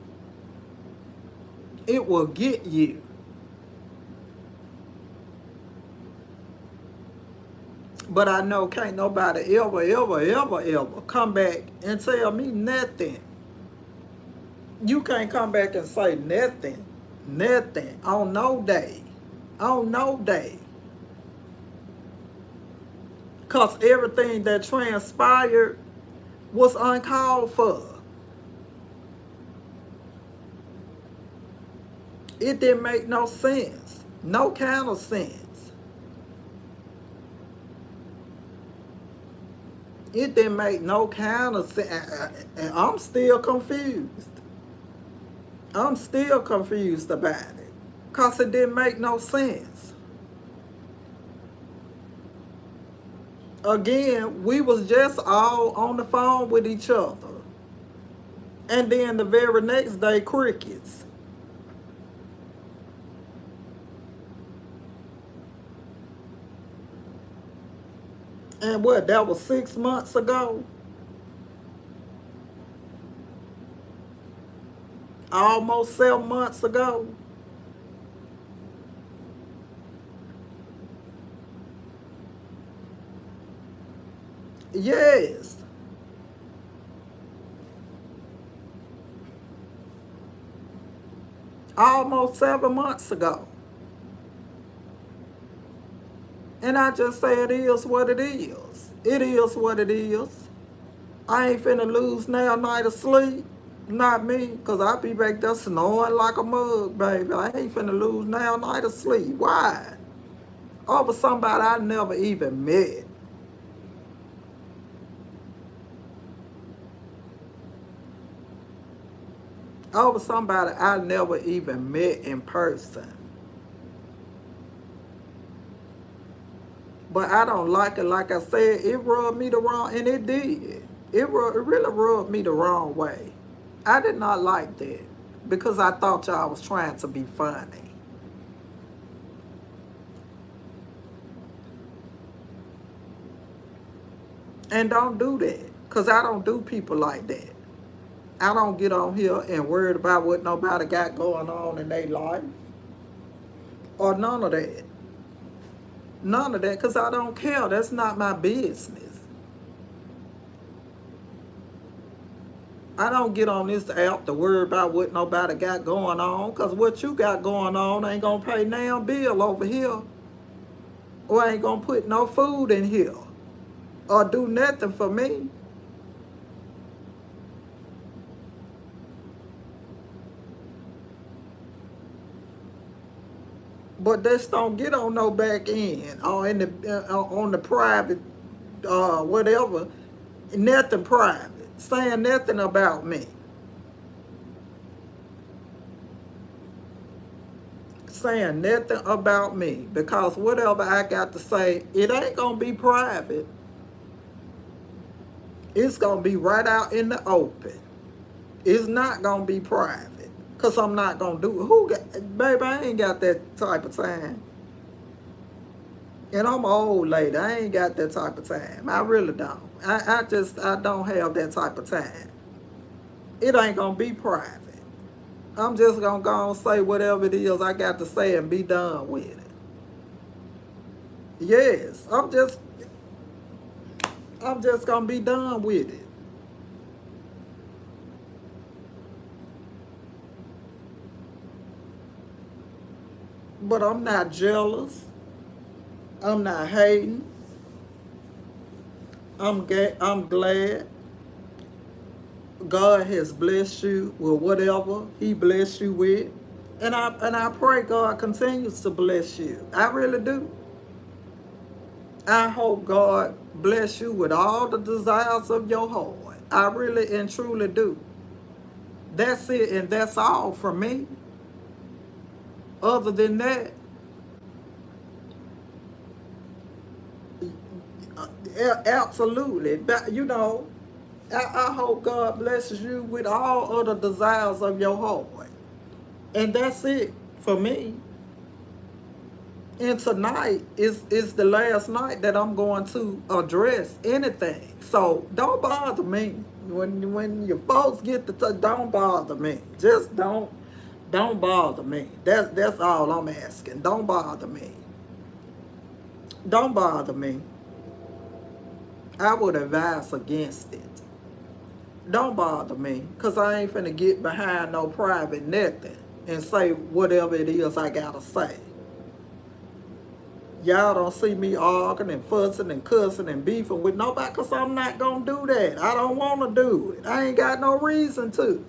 It will get you. But I know can't nobody ever come back and tell me nothing. You can't come back and say nothing. Nothing. On no day. On no day. Because everything that transpired was uncalled for. It didn't make no sense. No kind of sense. It didn't make no kind of sense. And I'm still confused. I'm still confused about it. Because it didn't make no sense. Again, we was just all on the phone with each other. And then the very next day, crickets. And what, that was 6 months ago? Almost 7 months ago? Yes. Almost 7 months ago. And I just say it is what it is. It is what it is. I ain't finna lose now night of sleep. Not me, because I be back there snoring like a mug, baby. I ain't finna lose now night of sleep. Why? Over somebody I never even met. Over somebody I never even met in person. But I don't like it. Like I said, it rubbed me the wrong, and it did. It really rubbed me the wrong way. I did not like that because I thought y'all was trying to be funny. And don't do that because I don't do people like that. I don't get on here and worried about what nobody got going on in their life or none of that. None of that because I don't care. That's not my business. I don't get on this app to worry about what nobody got going on because what you got going on ain't going to pay damn bill over here or ain't going to put no food in here or do nothing for me. But just don't get on no back end or in the on the private whatever, nothing private, saying nothing about me, saying nothing about me because whatever I got to say, it ain't gonna be private. It's gonna be right out in the open. It's not gonna be private because I'm not gonna do it. Baby, I ain't got that type of time. And I'm an old lady. I ain't got that type of time. I really don't. I don't have that type of time. It ain't gonna be private. I'm just gonna go and say whatever it is I got to say and be done with it. Yes, I'm just gonna be done with it. But I'm not jealous. I'm not hating. I'm glad God has blessed you with whatever He blessed you with. And I pray God continues to bless you. I really do. I hope God bless you with all the desires of your heart. I really and truly do. That's it, and that's all from me. Other than that, absolutely. But, I hope God blesses you with all other desires of your heart. And that's it for me. And tonight is the last night that I'm going to address anything. So don't bother me. When your folks get don't bother me. Just don't bother me. That's all I'm asking. Don't bother me. Don't bother me. I would advise against it. Don't bother me, because I ain't finna get behind no private nothing and say whatever it is I gotta say. Y'all don't see me arguing and fussing and cussing and beefing with nobody because I'm not gonna do that. I don't want to do it. I ain't got no reason to.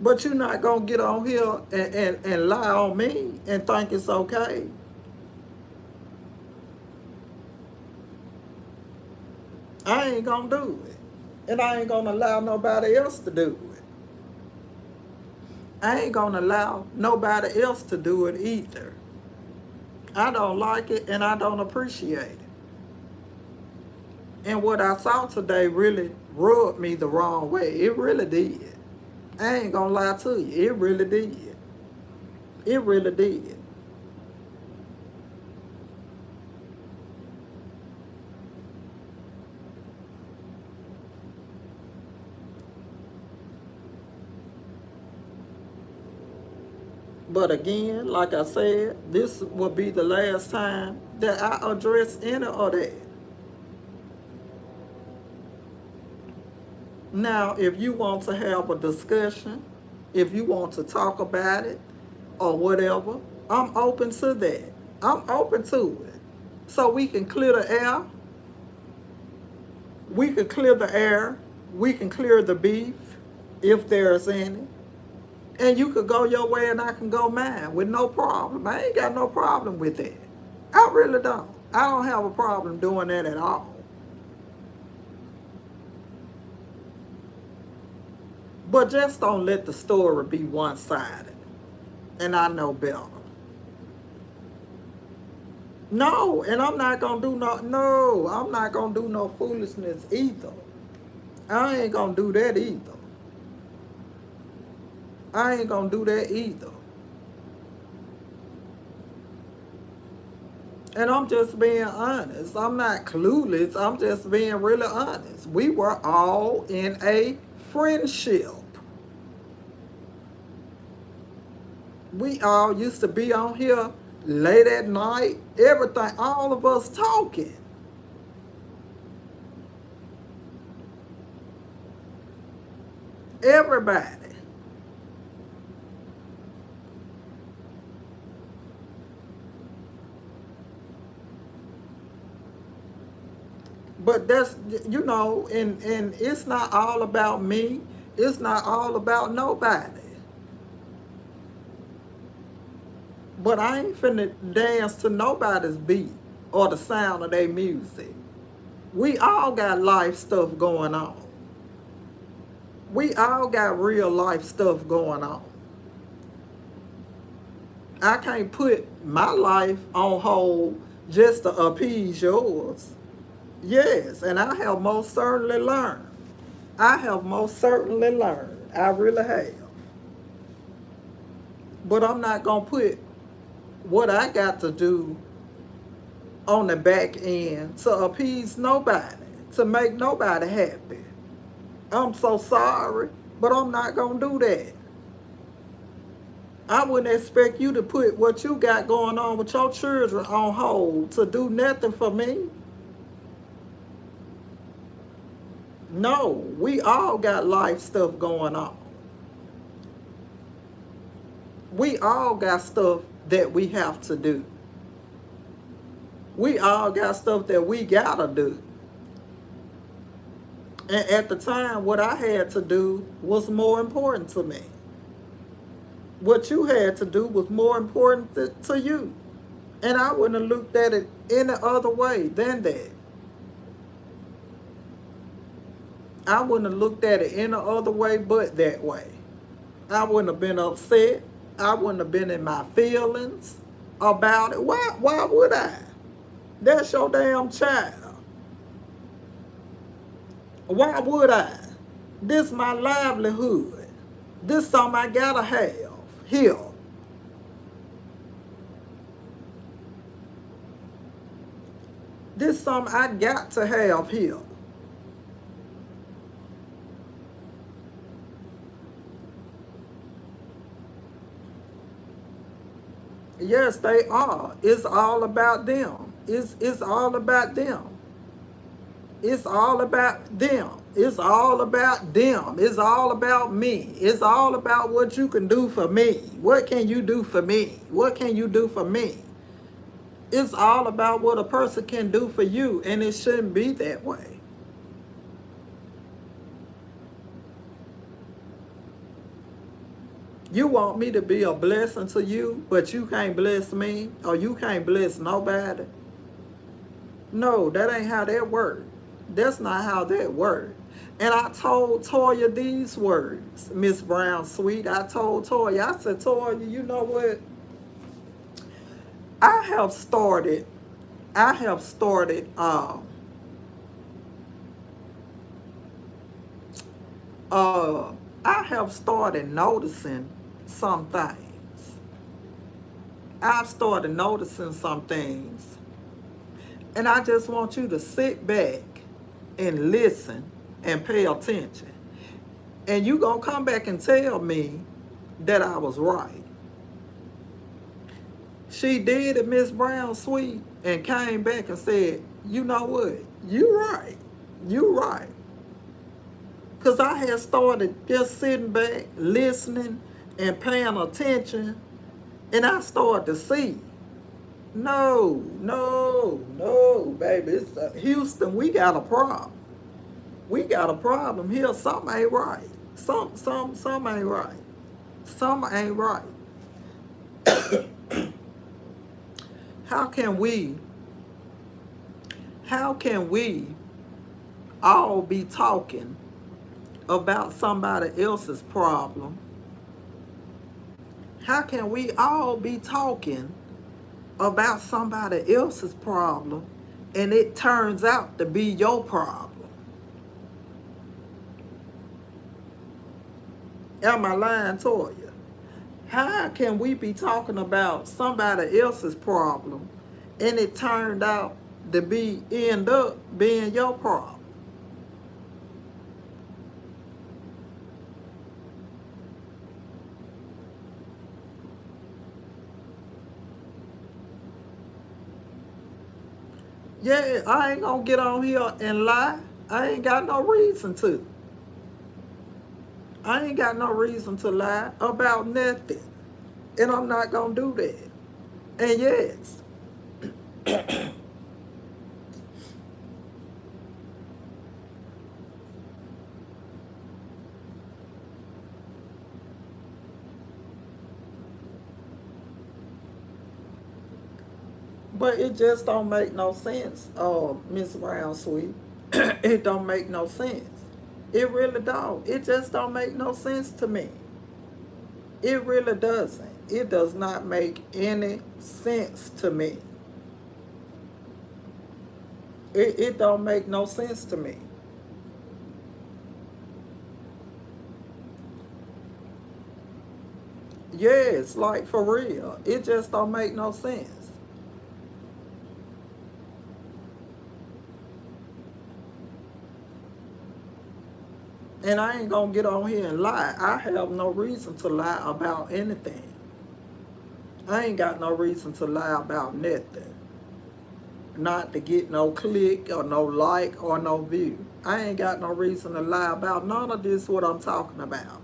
But you're not gonna get on here and lie on me and think it's okay. I ain't gonna do it. And I ain't gonna allow nobody else to do it. I ain't gonna allow nobody else to do it either. I don't like it and I don't appreciate it. And what I saw today really rubbed me the wrong way. It really did. I ain't gonna lie to you. It really did. It really did. But again, like I said, this will be the last time that I address any of that. Now, if you want to have a discussion, if you want to talk about it or whatever, I'm open to that. I'm open to it. So we can clear the air. We can clear the air. We can clear the beef, if there's any. And you could go your way and I can go mine with no problem. I ain't got no problem with that. I really don't. I don't have a problem doing that at all. But just don't let the story be one-sided. And I know better. No, and I'm not gonna do no, I'm not gonna do no foolishness either. I ain't gonna do that either. I ain't gonna do that either. And I'm just being honest. I'm not clueless. I'm just being really honest. We were all in a friendship. We all used to be on here late at night, everything, all of us talking. Everybody. But that's, and it's not all about me. It's not all about nobody. But I ain't finna dance to nobody's beat or the sound of their music. We all got life stuff going on. We all got real life stuff going on. I can't put my life on hold just to appease yours. Yes, and I have most certainly learned. I have most certainly learned. I really have. But I'm not going to put what I got to do on the back end to appease nobody, to make nobody happy. I'm so sorry, but I'm not going to do that. I wouldn't expect you to put what you got going on with your children on hold to do nothing for me. No, we all got life stuff going on. We all got stuff that we have to do. We all got stuff that we gotta do. And at the time, what I had to do was more important to me. What you had to do was more important to you. And I wouldn't have looked at it any other way than that. I wouldn't have looked at it any other way but that way. I wouldn't have been upset. I wouldn't have been in my feelings about it. Why would I? That's your damn child. Why would I? This my livelihood. This something I gotta have here. This something I got to have here. Yes, they are. It's all about them. It's all about them. It's all about them. It's all about them. It's all about me. It's all about what you can do for me. What can you do for me? What can you do for me? It's all about what a person can do for you, and it shouldn't be that way. You want me to be a blessing to you, but you can't bless me, or you can't bless nobody? No, that ain't how that works. That's not how that works. And I told Toya these words, Miss Brown Sweet. I told Toya, I said, Toya, you know what? I have started, I have started, uh, I have started noticing some things. I've started noticing some things. And I just want you to sit back and listen and pay attention. And you gonna come back and tell me that I was right. She did it, Miss Brown Sweet, and came back and said, you know what? You right. You right. Because I had started just sitting back, listening, and paying attention, and I started to see. No, no, no, baby. It's Houston, we got a problem. We got a problem here. Something ain't right. Some ain't right. Some ain't right. How can we, how can we all be talking about somebody else's problem? How can we all be talking about somebody else's problem and it turns out to be your problem. Am I lying to you? How can we be talking about somebody else's problem and it turned out to end up being your problem? Yeah, I ain't gonna get on here and lie. I ain't got no reason to. I ain't got no reason to lie about nothing. And I'm not gonna do that. And yes, but it just don't make no sense, Miss Brown Sweet. It don't make no sense. It really don't. It just don't make no sense to me. It really doesn't. It does not make any sense to me. It don't make no sense to me. Yes, like for real. It just don't make no sense. And I ain't gonna get on here and lie. I have no reason to lie about anything. I ain't got no reason to lie about nothing. Not to get no click or no like or no view. I ain't got no reason to lie about none of this what I'm talking about.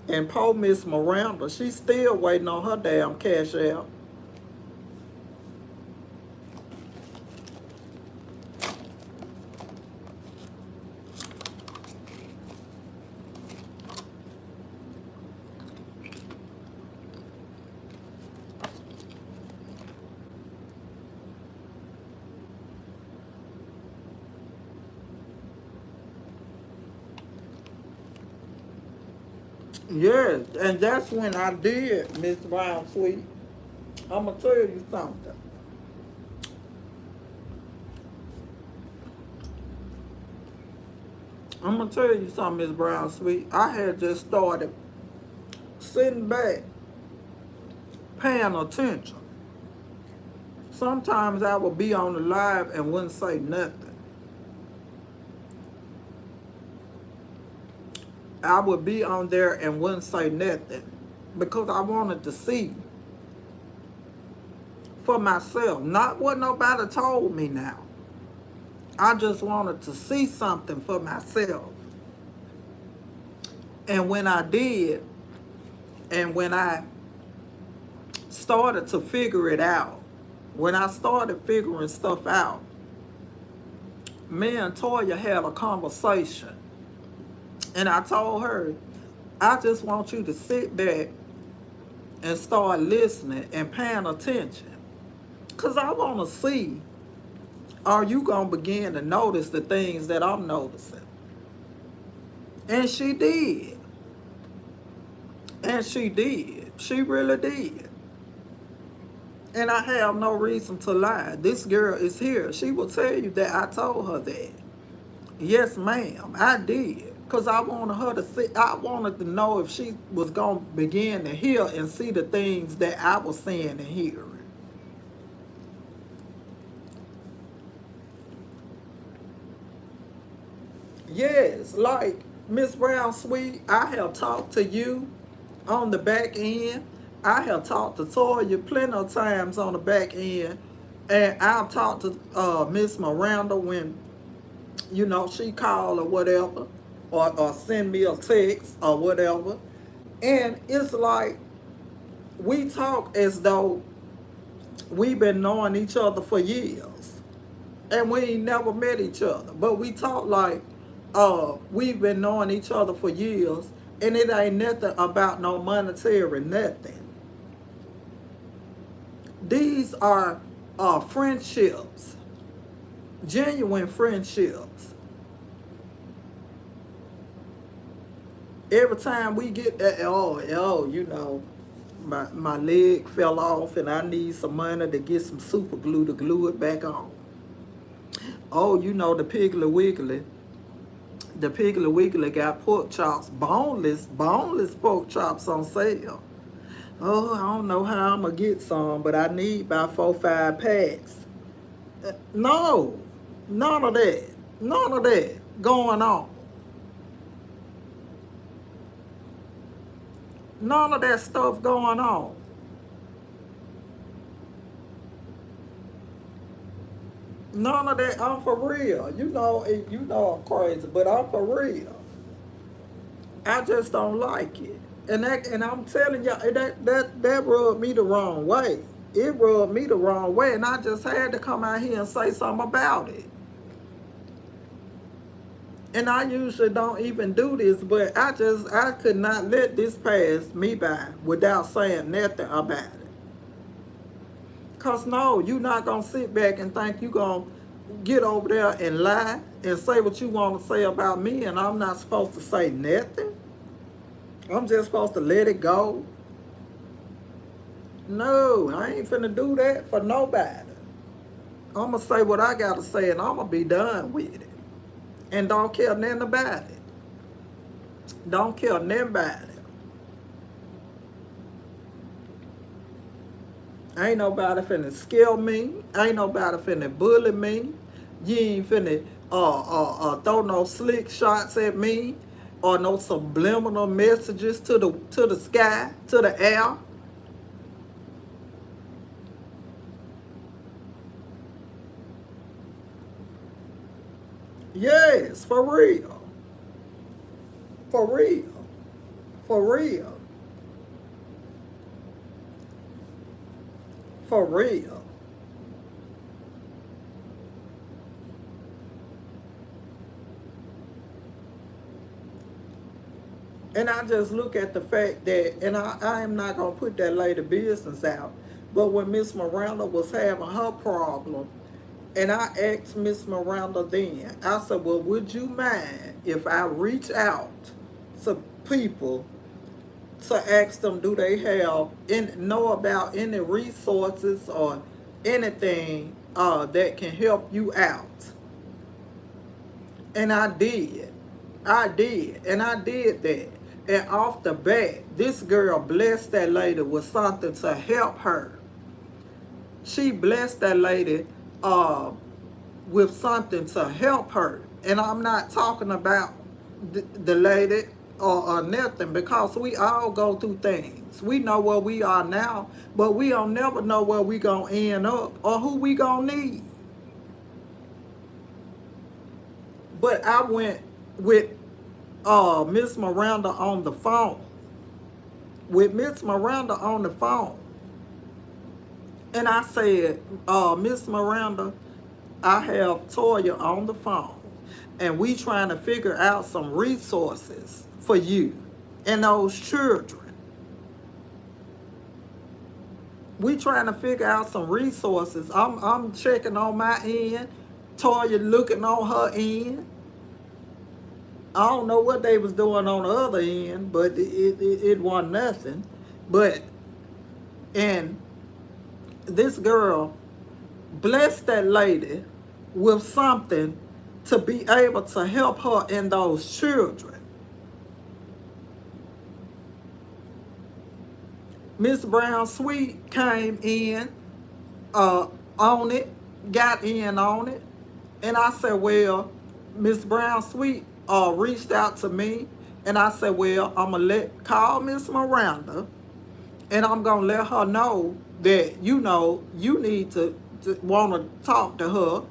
And poor Miss Miranda, she's still waiting on her damn cash out. Yes, and that's when I did, Miss Brown Sweet. I'm gonna tell you something. I'm gonna tell you something, Miss Brown Sweet. I had just started sitting back, paying attention. Sometimes I would be on the live and wouldn't say nothing. I would be on there and wouldn't say nothing because I wanted to see for myself, not what nobody told me now. I just wanted to see something for myself. And when I did, and when I started to figure it out, when I started figuring stuff out, me and Toya had a conversation. And I told her, I just want you to sit back and start listening and paying attention. Because I want to see, are you going to begin to notice the things that I'm noticing? And she did. And she did. She really did. And I have no reason to lie. This girl is here. She will tell you that I told her that. Yes, ma'am, I did. Because I wanted her to see, I wanted to know if she was going to begin to hear and see the things that I was seeing and hearing. Yes, like Miss Brown Sweet, I have talked to you on the back end. I have talked to Toya plenty of times on the back end. And I've talked to Miss Miranda when, she called or whatever, or send me a text or whatever. And it's like we talk as though we've been knowing each other for years. And we ain't never met each other. But we talk like we've been knowing each other for years, and it ain't nothing about no monetary nothing. These are friendships, genuine friendships. Every time we get that, my leg fell off and I need some money to get some super glue to glue it back on. Oh, the Piggly Wiggly got pork chops, boneless pork chops on sale. Oh, I don't know how I'm gonna get some, but I need about 4, 5 packs. No, none of that. None of that going on. None of that stuff going on. None of that. I'm for real. I'm crazy, but I'm for real. I just don't like it. And I'm telling y'all, that rubbed me the wrong way. It rubbed me the wrong way, and I just had to come out here and say something about it. And I usually don't even do this, but I could not let this pass me by without saying nothing about it. Cause no, you're not gonna sit back and think you gonna get over there and lie and say what you want to say about me, and I'm not supposed to say nothing. I'm just supposed to let it go. No, I ain't finna do that for nobody. I'm gonna say what I gotta say, and I'm gonna be done with it. And don't care nothing about it. Don't care nothing about it. Ain't nobody finna scare me. Ain't nobody finna bully me. You ain't finna throw no slick shots at me or no subliminal messages to the sky, to the air. Yes, for real. For real. For real. For real. And I just look at the fact that, and I am not going to put that lady business out, but when Miss Miranda was having her problem, and I asked Miss Miranda then, I said, well, would you mind if I reach out to people to ask them, do they know about any resources or anything that can help you out? And I did. I did. And I did that. And off the bat, this girl blessed that lady with something to help her. She blessed that lady with something to help her. And I'm not talking about the lady or nothing, because we all go through things. We know where we are now, but we don't never know where we gonna end up or who we gonna need. But I went with Miss Miranda on the phone. With Miss Miranda on the phone. And I said, Miss Miranda, I have Toya on the phone. And we trying to figure out some resources for you and those children. We trying to figure out some resources. I'm checking on my end. Toya looking on her end. I don't know what they was doing on the other end, but it wasn't nothing. But, and this girl blessed that lady with something to be able to help her and those children. Miss Brown Sweet came in on it, got in on it, and I said, well, Miss Brown Sweet reached out to me, and I said, well, I'm gonna call Miss Miranda, and I'm gonna let her know that you need to want to talk to her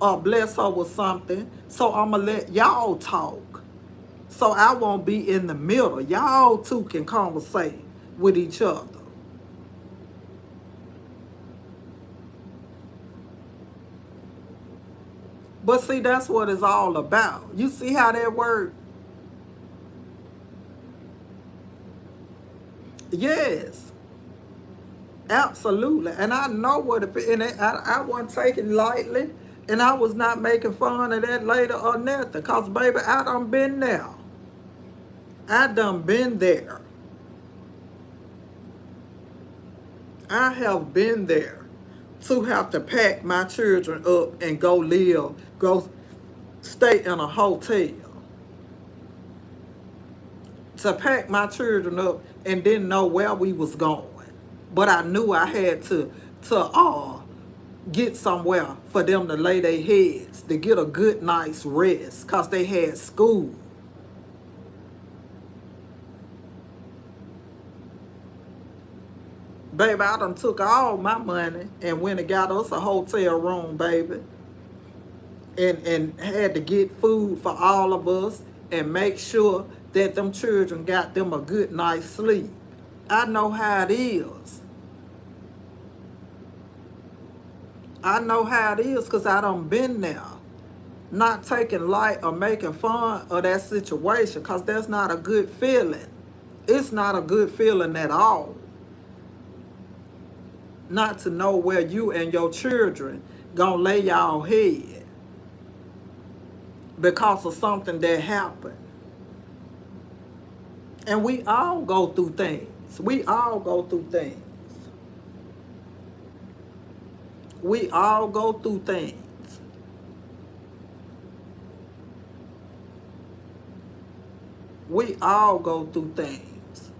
or bless her with something. So I'm gonna let y'all talk, so I won't be in the middle. Y'all two can conversate with each other. But see, that's what it's all about. You see how that works? Yes, absolutely. And I know what it, and I wasn't taking lightly, and I was not making fun of that lady or nothing. Cause baby, I done been there. I done been there. I have been there to have to pack my children up and go stay in a hotel. To pack my children up and didn't know where we was going. But I knew I had to get somewhere for them to lay their heads, to get a good night's rest, because they had school. Baby, I done took all my money and went and got us a hotel room, baby. And had to get food for all of us and make sure that them children got them a good night's sleep. I know how it is. I know how it is because I done been there. Not taking light or making fun of that situation, because that's not a good feeling. It's not a good feeling at all. Not to know where you and your children gonna lay y'all head because of something that happened. And we all go through things. We all go through things. We all go through things. We all go through things.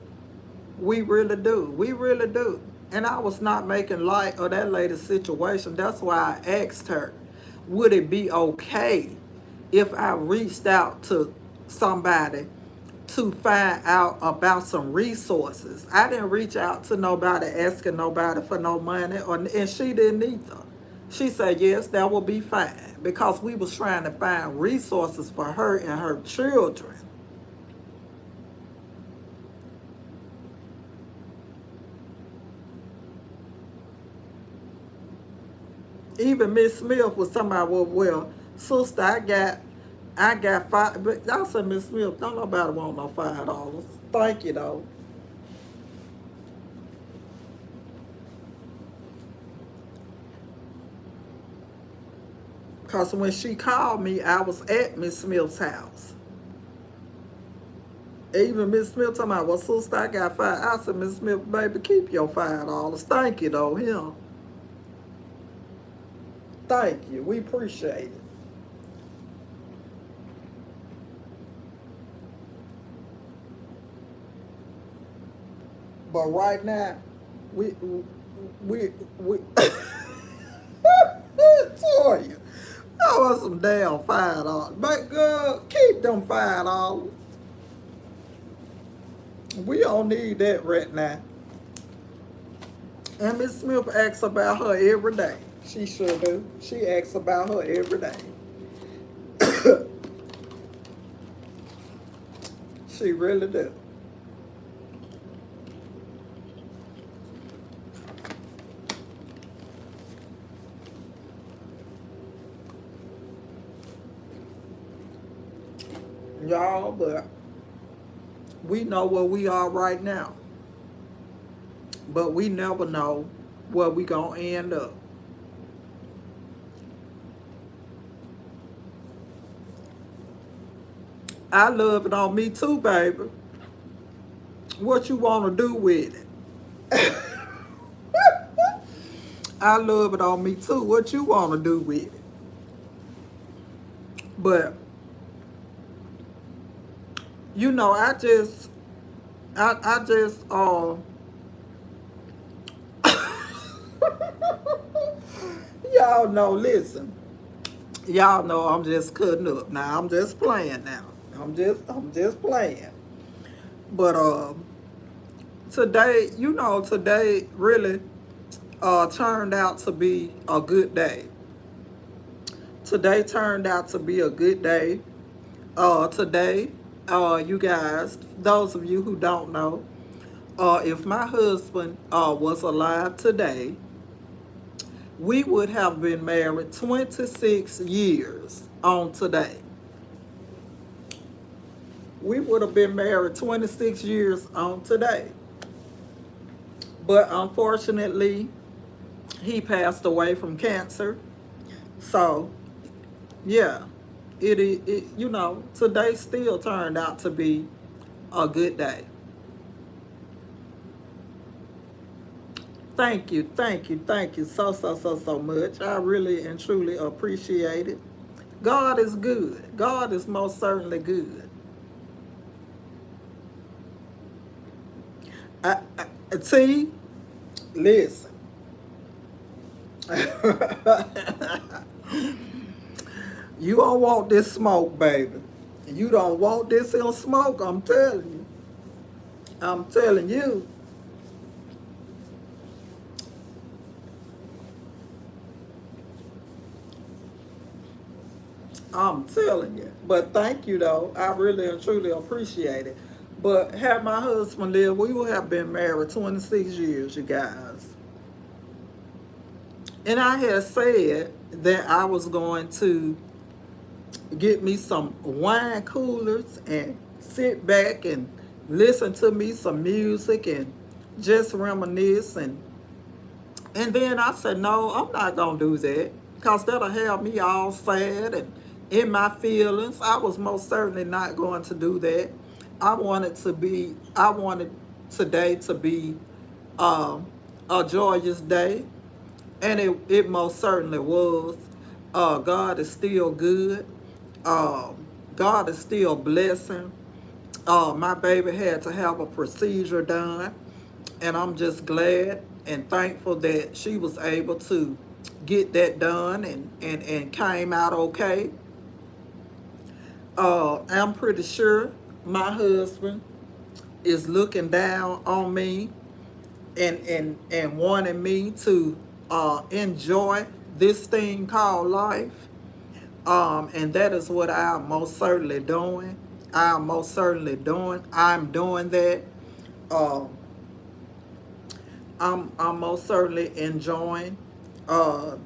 We really do. We really do. And I was not making light of that lady's situation. That's why I asked her, would it be okay if I reached out to somebody to find out about some resources? I didn't reach out to nobody asking nobody for no money, and she didn't either. She said, yes, that will be fine, because we was trying to find resources for her and her children. Even Miss Smith was somebody, well, sister, I got five, but y'all said, Miss Smith, don't nobody want no $5. Thank you though. Because when she called me, I was at Miss Smith's house. Even Miss Smith talking about, well, sister, I got five. I said, Miss Smith, baby, keep your $5. Thank you though, him. Thank you. We appreciate it. But right now, we tell you, I want some damn $5. But girl, keep them $5. We don't need that right now. And Miss Smith asks about her every day. She sure do. She asks about her every day. She really do. Y'all, but we know where we are right now. But we never know where we gonna end up. I love it on me too, baby. What you want to do with it? I love it on me too. What you want to do with it? But, you know, I just, y'all know, listen. Y'all know I'm just cutting up. Now, I'm just playing now. I'm just playing. But today, you know, today really turned out to be a good day. Today turned out to be a good day. Today, you guys, those of you who don't know, if my husband was alive today, we would have been married 26 years on today. We would have been married 26 years on today. But unfortunately, he passed away from cancer. So, yeah, it you know, today still turned out to be a good day. Thank you so much. I really and truly appreciate it. God is good. God is most certainly good. See, listen. You don't want this smoke, baby. You don't want this in smoke, I'm telling you. I'm telling you. I'm telling you. But thank you, though. I really and truly appreciate it. But had my husband lived, we would have been married 26 years, you guys. And I had said that I was going to get me some wine coolers and sit back and listen to me some music and just reminisce. And then I said, no, I'm not going to do that because that'll have me all sad and in my feelings. I was most certainly not going to do that. I wanted today to be a joyous day. And it most certainly was. God is still good. God is still blessing. My baby had to have a procedure done, and I'm just glad and thankful that she was able to get that done and came out okay. I'm pretty sure my husband is looking down on me and wanting me to enjoy this thing called life. And that is what I'm most certainly doing. I'm doing that. Uh, I'm most certainly enjoying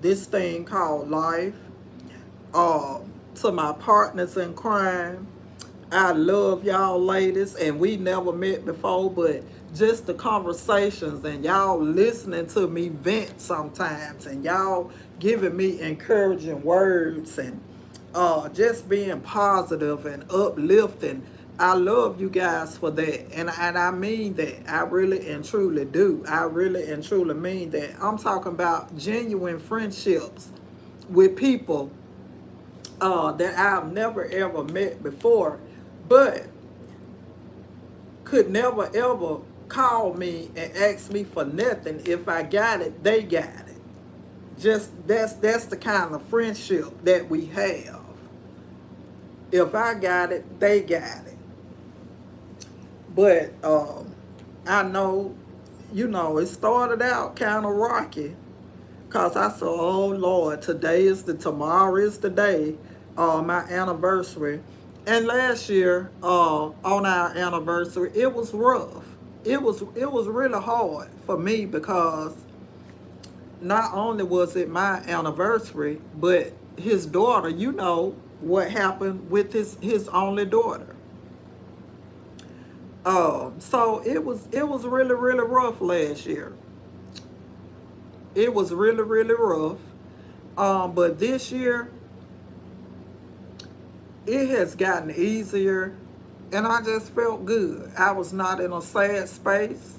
this thing called life. Uh, to my partners in crime, I love y'all ladies, and we never met before, but just the conversations and y'all listening to me vent sometimes and y'all giving me encouraging words and just being positive and uplifting. I love you guys for that. And I mean that. I really and truly do. I really and truly mean that. I'm talking about genuine friendships with people that I've never ever met before, but could never ever call me and ask me for nothing. If I got it, they got it. Just that's the kind of friendship that we have. If I got it, they got it. But I know, it started out kind of rocky. Cause I said, oh Lord, tomorrow is the day, my anniversary. And last year, on our anniversary, it was rough. It was really hard for me because not only was it my anniversary, but his daughter, what happened with his only daughter. So it was really, really rough last year. It was really, really rough. But this year, it has gotten easier, and I just felt good. I was not in a sad space.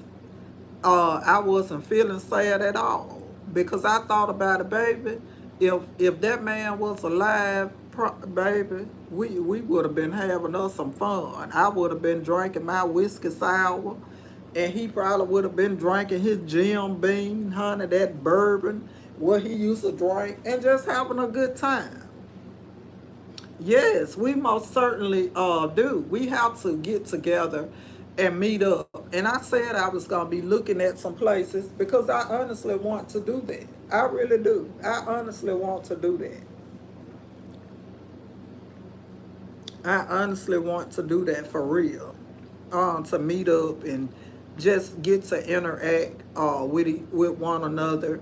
I wasn't feeling sad at all because I thought about it, baby. If that man was alive, baby, we would have been having us some fun. I would have been drinking my whiskey sour, and he probably would have been drinking his Jim Beam, honey, that bourbon, what he used to drink, and just having a good time. Yes, we most certainly do. We have to get together and meet up. And I said I was going to be looking at some places because I honestly want to do that. I really do. I honestly want to do that. I honestly want to do that for real. To meet up and just get to interact with one another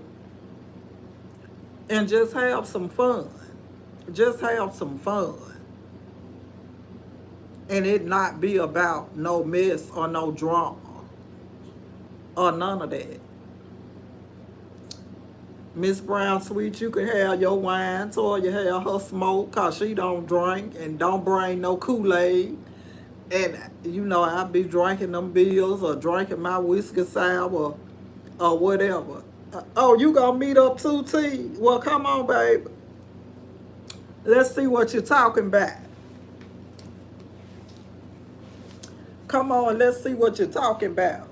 and just have some fun. Just have some fun. And it not be about no mess or no drama or none of that. Miss Brown Sweet, you can have your wine, or you have her smoke, cause she don't drink and don't bring no Kool-Aid. And you know, I'll be drinking them bills or drinking my whiskey sour or whatever. Oh, you gonna meet up too, T? Well, come on, baby. Let's see what you're talking about. Come on, let's see what you're talking about.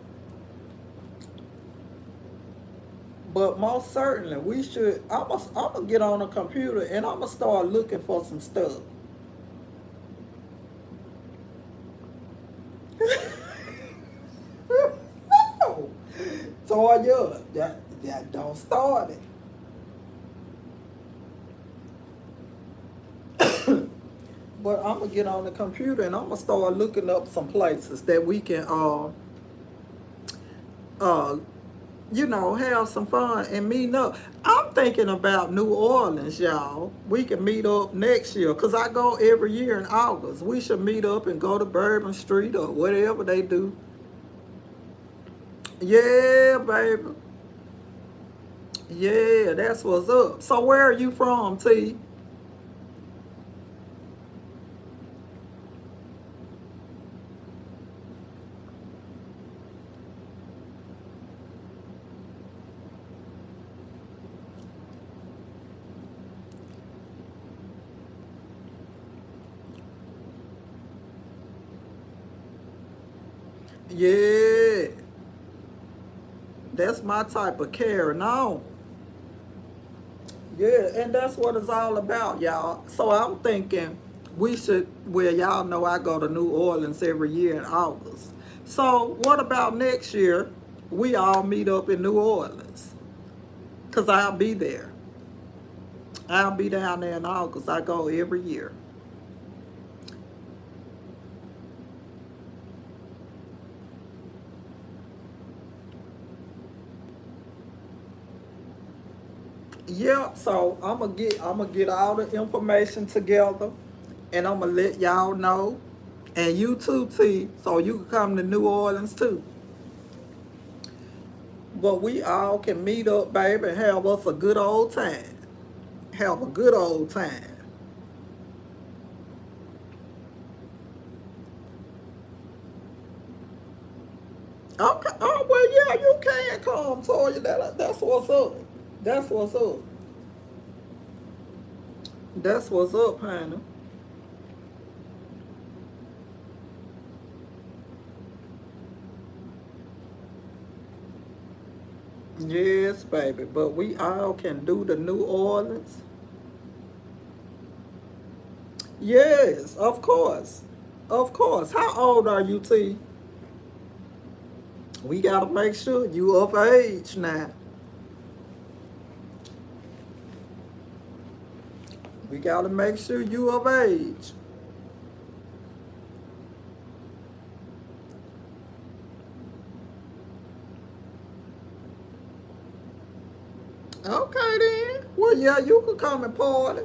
But most certainly, we should. I'm gonna get on a computer and I'm gonna start looking for some stuff. No, Toya, that don't start it. But I'm gonna get on the computer and I'm gonna start looking up some places that we can, uh, have some fun and meet up. I'm thinking about New Orleans, y'all. We can meet up next year because I go every year in August. We should meet up and go to Bourbon Street or whatever they do. Yeah, baby. Yeah, that's what's up. So where are you from, T? Yeah, that's my type of carrying on. Yeah, and that's what it's all about, y'all. So I'm thinking we should, well, y'all know I go to New Orleans every year in August. So what about next year? We all meet up in New Orleans because I'll be there. I'll be down there in August. I go every year. Yeah, so I'm gonna get all the information together and I'm gonna let y'all know. And you too, T, so you can come to New Orleans too. But we all can meet up, baby, and have us a good old time. Have a good old time. Okay. Oh well, yeah, you can come, Toya. That's what's up. That's what's up. That's what's up, honey. Yes, baby. But we all can do the New Orleans. Yes, of course. Of course. How old are you, T? We gotta make sure you of age now. We gotta make sure you of age. Okay then. Well, yeah, you can come and party.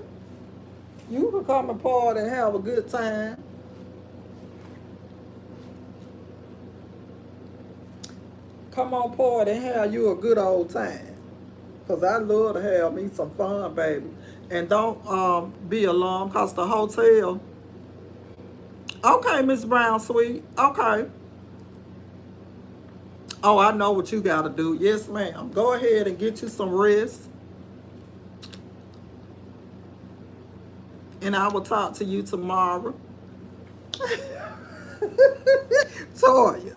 You can come and party and have a good time. Come on, party and have you a good old time. Cause I love to have me some fun, baby. And don't be alarmed, cause the hotel. Okay, Miss Brown, sweet. Okay. Oh, I know what you gotta do. Yes, ma'am. Go ahead and get you some rest. And I will talk to you tomorrow. Toya.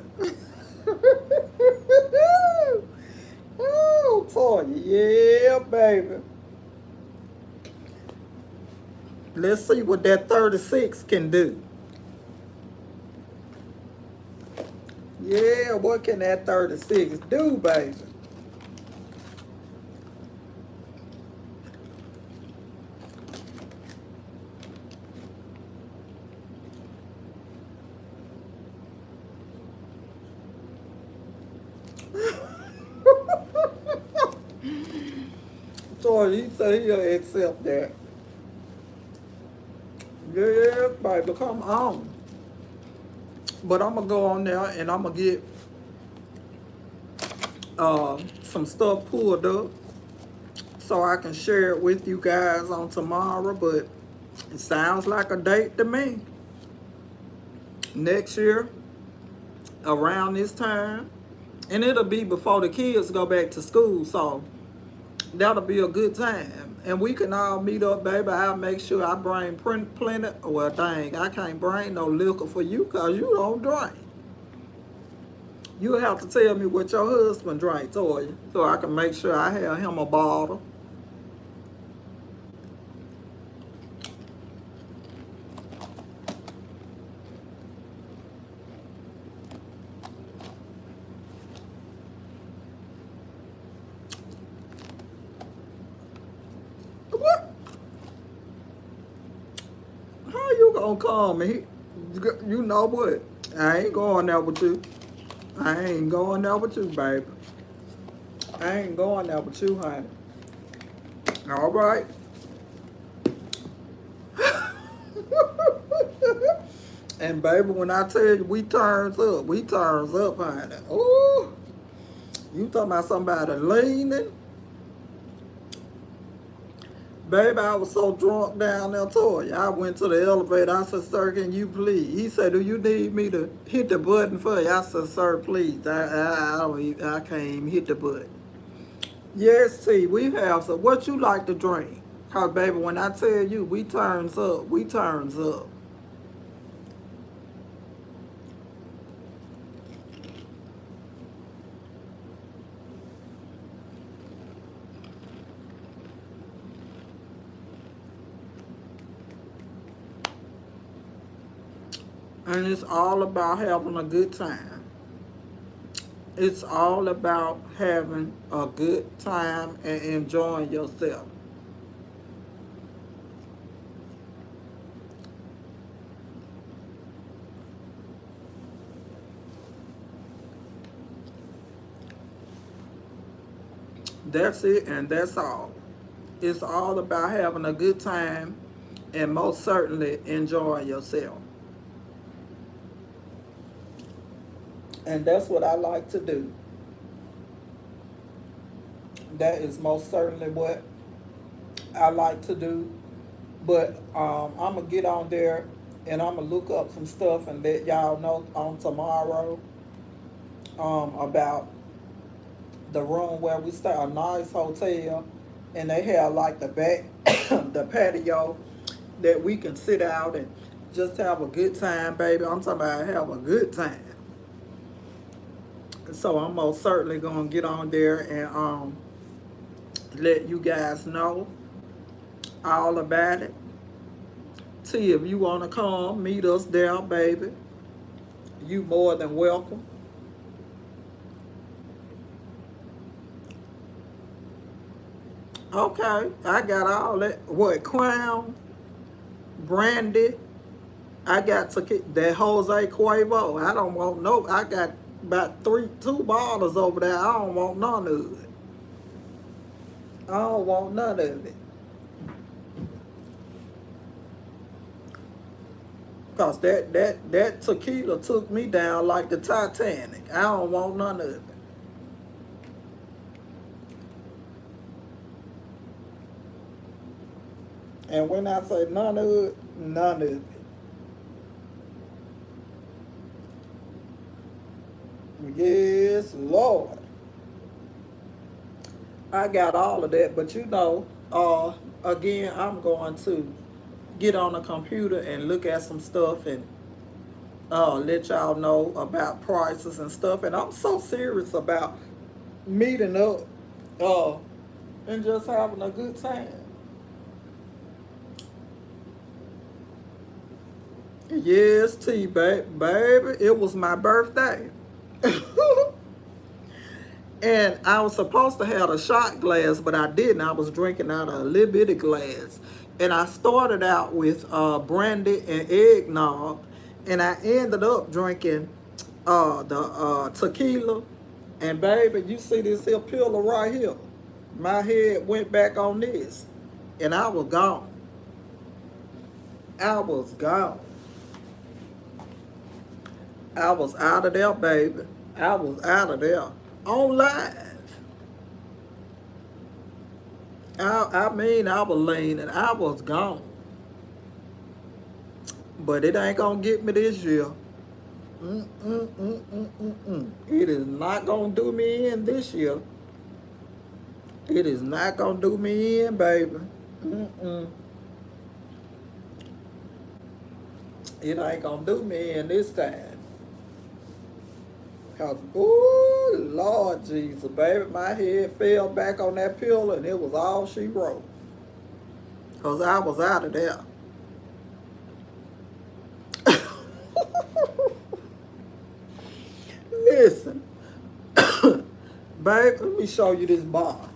Oh, Toya. Yeah, baby. Let's see what that 36 can do. Yeah, what can that 36 do, baby? Toya, he said he'll accept that. Yeah, baby, come on. But I'm gonna go on there and I'm gonna get some stuff pulled up so I can share it with you guys on tomorrow. But it sounds like a date to me. next year around this time. And it'll be before the kids go back to school. So that'll be a good time. And we can all meet up, baby. I'll make sure I bring plenty. Well, dang, I can't bring no liquor for you because you don't drink. You'll have to tell me what your husband drinks, Toya, so I can make sure I have him a bottle. What? How you gonna call me? You know what? I ain't going there with you. I ain't going there with you, baby. I ain't going there with you, honey. All right. And baby, when I tell you we turns up, honey. Ooh, you talking about somebody leaning? Baby, I was so drunk down there, Toya. I went to the elevator. I said, sir, can you please? He said, do you need me to hit the button for you? I said, sir, please. I can't even hit the button. Yes, T, we have some. What you like to drink? Cause baby, when I tell you we turns up, we turns up. And it's all about having a good time. It's all about having a good time and enjoying yourself. That's it and that's all. It's all about having a good time and most certainly enjoying yourself. And that's what I like to do. That is most certainly what I like to do. But I'm going to get on there and I'm going to look up some stuff and let y'all know on tomorrow about the room where we stay, a nice hotel. And they have like the back, the patio that we can sit out and just have a good time, baby. I'm talking about have a good time. So I'm most certainly gonna get on there and let you guys know all about it. See if you wanna come meet us there, baby. You more than welcome. Okay, I got all that. What, Crown, Brandy? I got to get that Jose Cuervo. I don't want no. I got about two bottles over there. I don't want none of it. I don't want none of it. Cause that tequila took me down like the Titanic. I don't want none of it. And when I say none of it, none of it. Yes, Lord. I got all of that, but you know, again, I'm going to get on the computer and look at some stuff and let y'all know about prices and stuff. And I'm so serious about meeting up uh, and just having a good time. Yes, baby, it was my birthday. And I was supposed to have a shot glass, but I didn't. I was drinking out of a little bitty glass. And I started out with brandy and eggnog, and I ended up drinking the tequila. And baby, you see this here pillow right here? My head went back on this, and I was gone. I was gone. I was out of there, baby. I was out of there. On live. I mean, I was leaning. I was gone. But it ain't gonna get me this year. It is not gonna do me in this year. It is not gonna do me in, baby. Mm-mm. It ain't gonna do me in this time. Cause, ooh, Lord Jesus, baby, my head fell back on that pillow and it was all she wrote. Cause I was out of there. Listen, babe, let me show you this bar.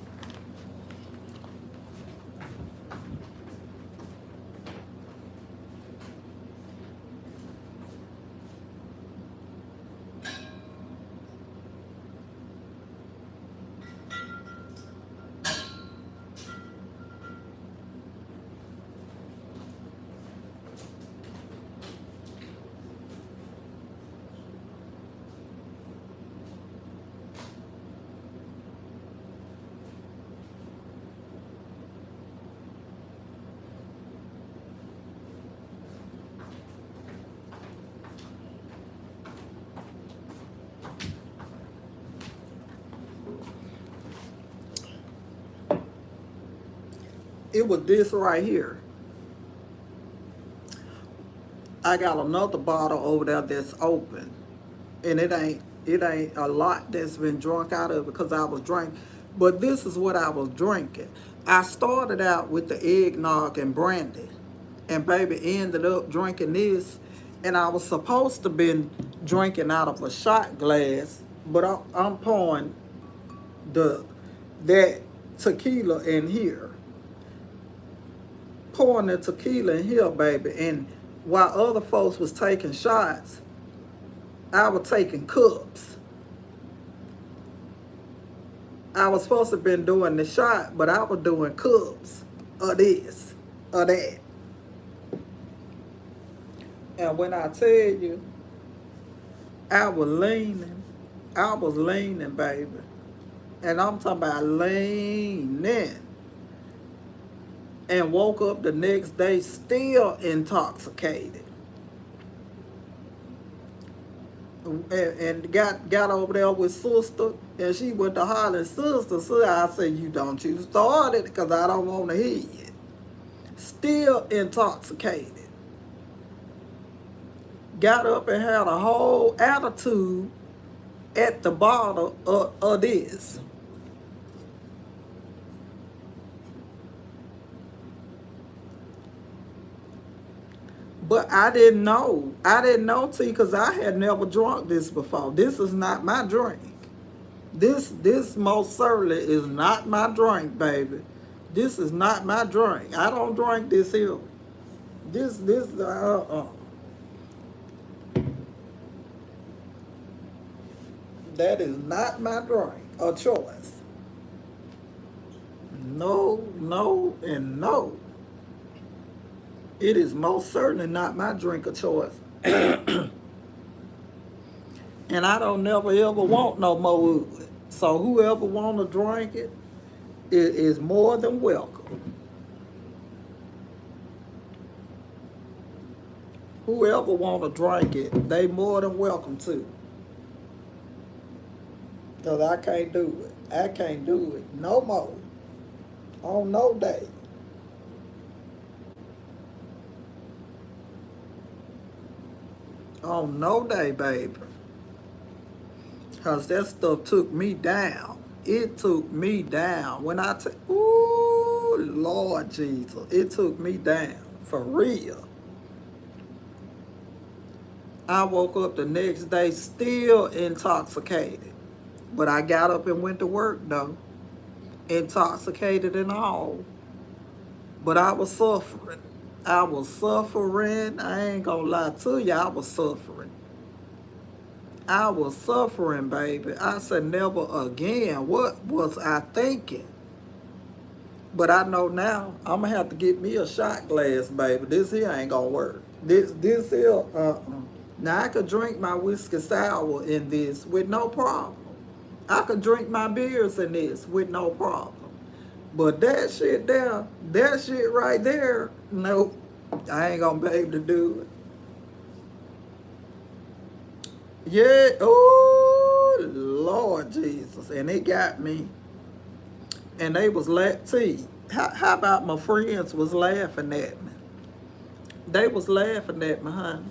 It was this right here. I got another bottle over there that's open, and it ain't a lot that's been drunk out of it because I was drinking. But this is what I was drinking. I started out with the eggnog and brandy, and baby ended up drinking this, and I was supposed to been drinking out of a shot glass, but I'm pouring the that tequila in here, pouring the tequila in here, baby, and while other folks was taking shots, I was taking cups. I was supposed to have been doing the shot, but I was doing cups of this, of that. And when I tell you, I was leaning, baby. And I'm talking about leaning. And woke up the next day still intoxicated. And got over there with sister, and she went to holler, sister. I said, don't you start it, because I don't want to hear it. Still intoxicated. Got up and had a whole attitude at the bottle of this. But I didn't know. I didn't know, T, because I had never drunk this before. This is not my drink. This most certainly is not my drink, baby. This is not my drink. I don't drink this here. This, That is not my drink of choice. No, no, and no. It is most certainly not my drink of choice. And I don't never ever want no more of it. So whoever want to drink it is more than welcome. Whoever want to drink it, they more than welcome to. Because I can't do it. I can't do it no more. On no day. On no day, baby. Because that stuff took me down. It took me down. When I take, ooh, Lord Jesus. It took me down. For real. I woke up the next day still intoxicated. But I got up and went to work, though. Intoxicated and all. But I was suffering. I was suffering. I ain't gonna lie to you. I was suffering. I was suffering, baby. I said never again. What was I thinking? But I know now I'm gonna have to get me a shot glass, baby. This here ain't gonna work. This here, Now I could drink my whiskey sour in this with no problem. I could drink my beers in this with no problem. But that shit there, that shit right there, nope. I ain't gonna be able to do it. Yeah, oh Lord Jesus. And it got me. And they was see, how about my friends was laughing at me? They was laughing at me, honey.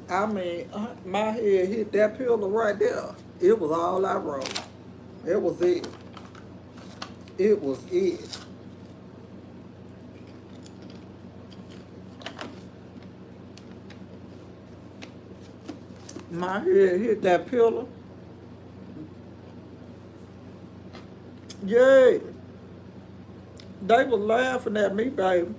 I mean, my head hit that pillow right there. It was all I wrote. It was it. It was it. My head hit that pillow. Yeah. They was laughing at me, baby.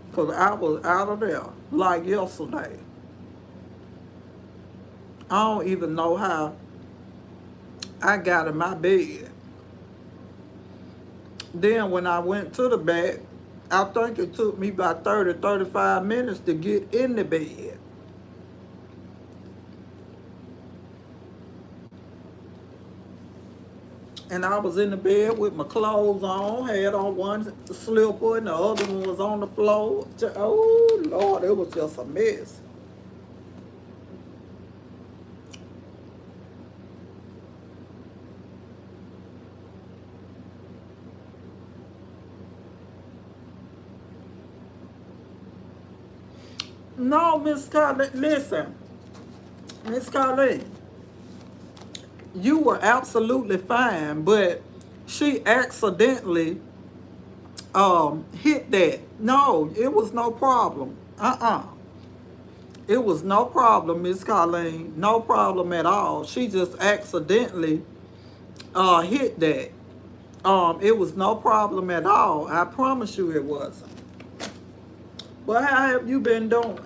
Because I was out of there like yesterday. I don't even know how I got in my bed. Then when I went to the bed, I think it took me about 35 minutes to get in the bed. And I was in the bed with my clothes on, had on one slipper and the other one was on the floor. Oh Lord, it was just a mess. No, Miss Colleen, listen, Miss Colleen, you were absolutely fine, but she accidentally hit that. No, it was no problem. It was no problem, Miss Colleen. No problem at all. She just accidentally hit that. It was no problem at all. I promise you it wasn't. But how have you been doing?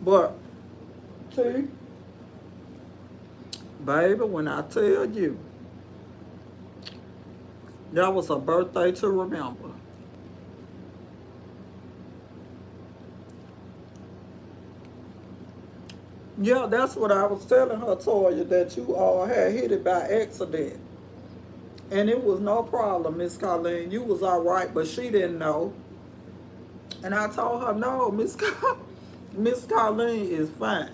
But see, baby, when I tell you that was a birthday to remember. Yeah, that's what I was telling her, Toya, that you all had hit it by accident. And it was no problem, Miss Colleen. You was all right, but she didn't know. And I told her, no, Miss Colleen is fine.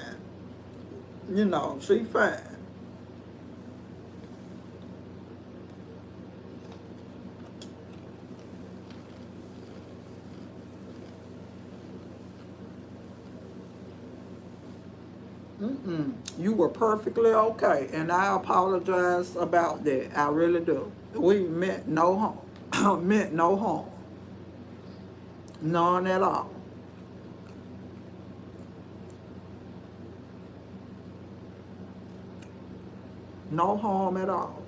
You know, she fine. You were perfectly okay, and I apologize about that. I really do. We meant no harm. Meant no harm. None at all. No harm at all.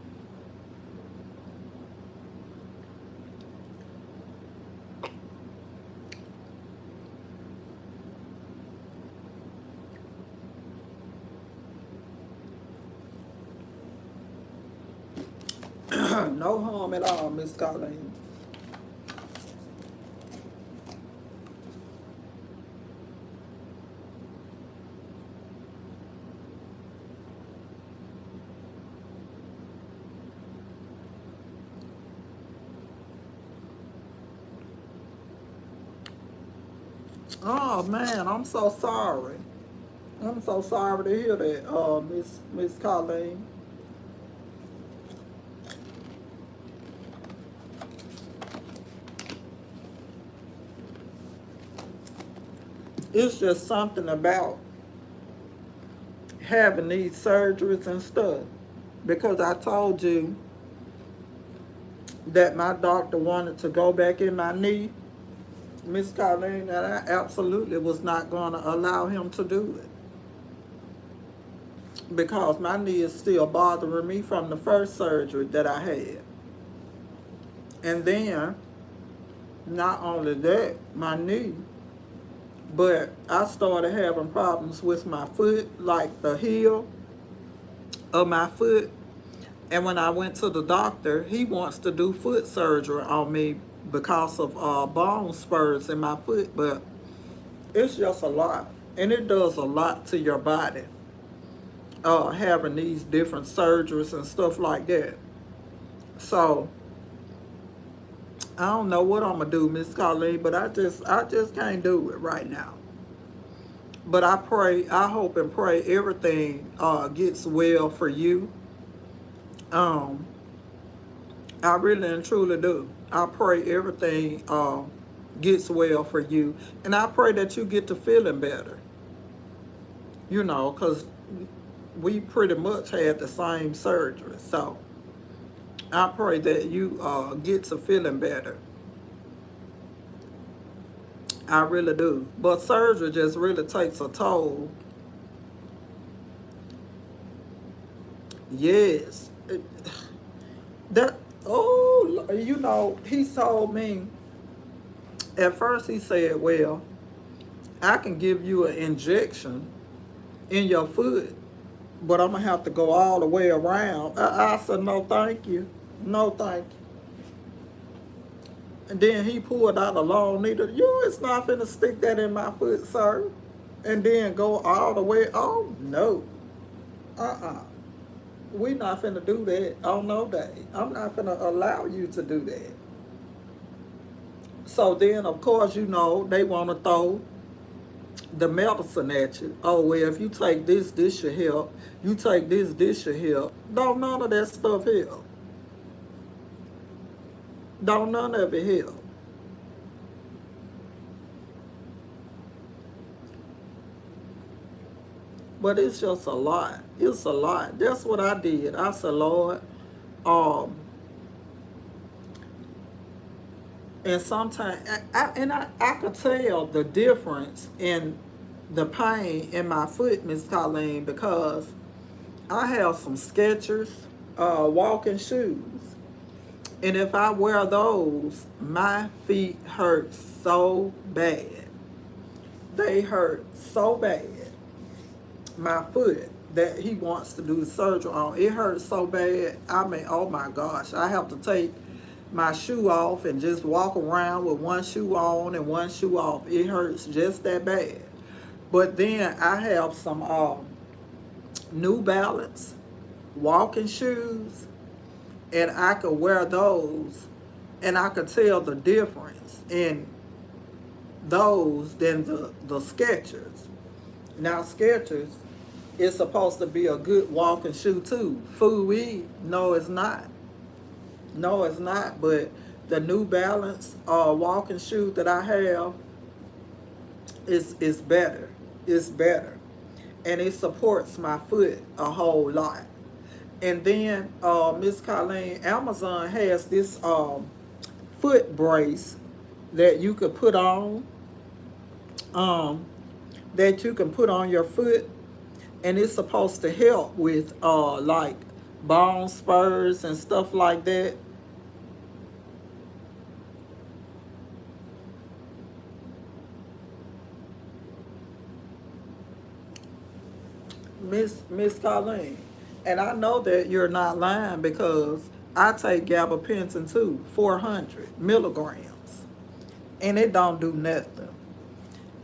No harm at all, Miss Colleen. Oh man, I'm so sorry. I'm so sorry to hear that, Miss Colleen. It's just something about having these surgeries and stuff. Because I told you that my doctor wanted to go back in my knee, Miss Colleen, and I absolutely was not going to allow him to do it. Because my knee is still bothering me from the first surgery that I had. And then, not only that, my knee, but I started having problems with my foot, like the heel of my foot. And when I went to the doctor, he wants to do foot surgery on me because of bone spurs in my foot. But it's just a lot. And it does a lot to your body, having these different surgeries and stuff like that. So I don't know what I'm gonna do, Miss Colleen, but I just can't do it right now. But I hope and pray everything gets well for you. Um, I really and truly do. I pray everything gets well for you, and I pray that you get to feeling better. You know, because we pretty much had the same surgery, so I pray that you get to feeling better. I really do. But surgery just really takes a toll. Yes. That, oh, you know, he told me, at first he said, well, I can give you an injection in your foot, but I'm going to have to go all the way around. I said, no, thank you. No, thank you. And then he pulled out a long needle. You it's not finna stick that in my foot, sir. And then go all the way. Oh, no. Uh-uh. We not finna do that on no day. I'm not finna allow you to do that. So then, of course, you know, they want to throw the medicine at you. Oh, well, if you take this should help. You take this should help. Don't none of that stuff help. Don't none of it help. But it's just a lot. It's a lot. That's what I did. I said, Lord, um, and sometimes I could tell the difference in the pain in my foot, Miss Colleen, because I have some Skechers walking shoes. And if I wear those, my feet hurt so bad. They hurt so bad. My foot that he wants to do surgery on, it hurts so bad. I mean, oh my gosh, I have to take my shoe off and just walk around with one shoe on and one shoe off. It hurts just that bad. But then I have some New Balance walking shoes, and I could wear those, and I could tell the difference in those than the Skechers. Now Skechers is supposed to be a good walking shoe too. Foo-wee, no it's not. No it's not, but the New Balance walking shoe that I have is better. It's better. And it supports my foot a whole lot. And then Miss Colleen, Amazon has this foot brace that you could put on, um, that you can put on your foot, and it's supposed to help with like bone spurs and stuff like that. Miss Colleen, and I know that you're not lying because I take gabapentin too, 400 milligrams, and it don't do nothing.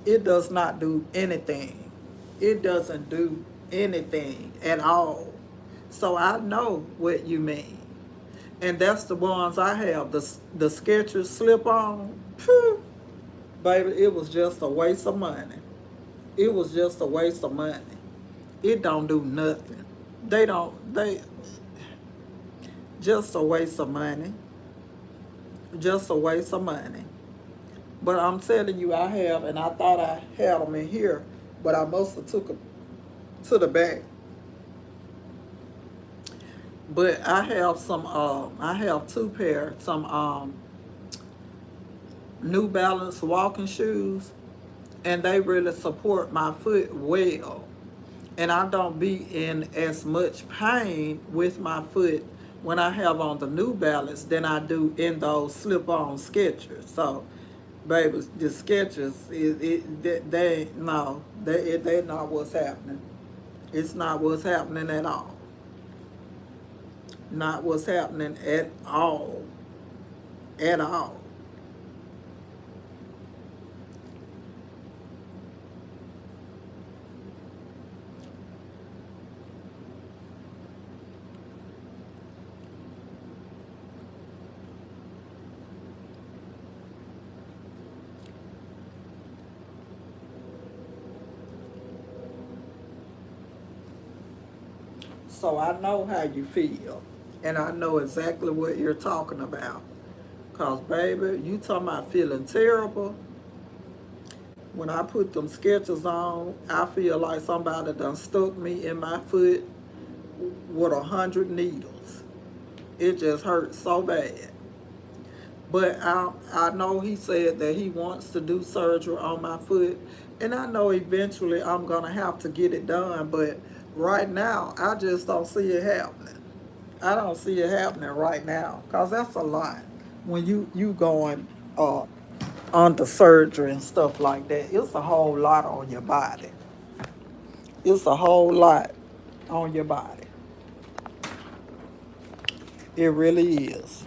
It does not do anything. It doesn't do anything at all. So I know what you mean. And that's the ones I have. The Skechers slip on. Phew, baby, it was just a waste of money. It was just a waste of money. It don't do nothing. They just a waste of money. Just a waste of money. But I'm telling you, I have, and I thought I had them in here, but I must have took them to the back. But I have some, I have two pair, some New Balance walking shoes, and they really support my foot well. And I don't be in as much pain with my foot when I have on the New Balance than I do in those slip-on Skechers. So, baby, the Skechers, they no, they not what's happening. It's not what's happening at all. Not what's happening at all. At all. So I know how you feel. And I know exactly what you're talking about. Cause baby, you talking about feeling terrible. When I put them sketches on, I feel like somebody done stuck me in my foot with 100 needles. It just hurts so bad. But I know he said that he wants to do surgery on my foot. And I know eventually I'm going to have to get it done. But right now, I just don't see it happening. I don't see it happening right now. Because that's a lot. When you going under surgery and stuff like that, it's a whole lot on your body. It's a whole lot on your body. It really is.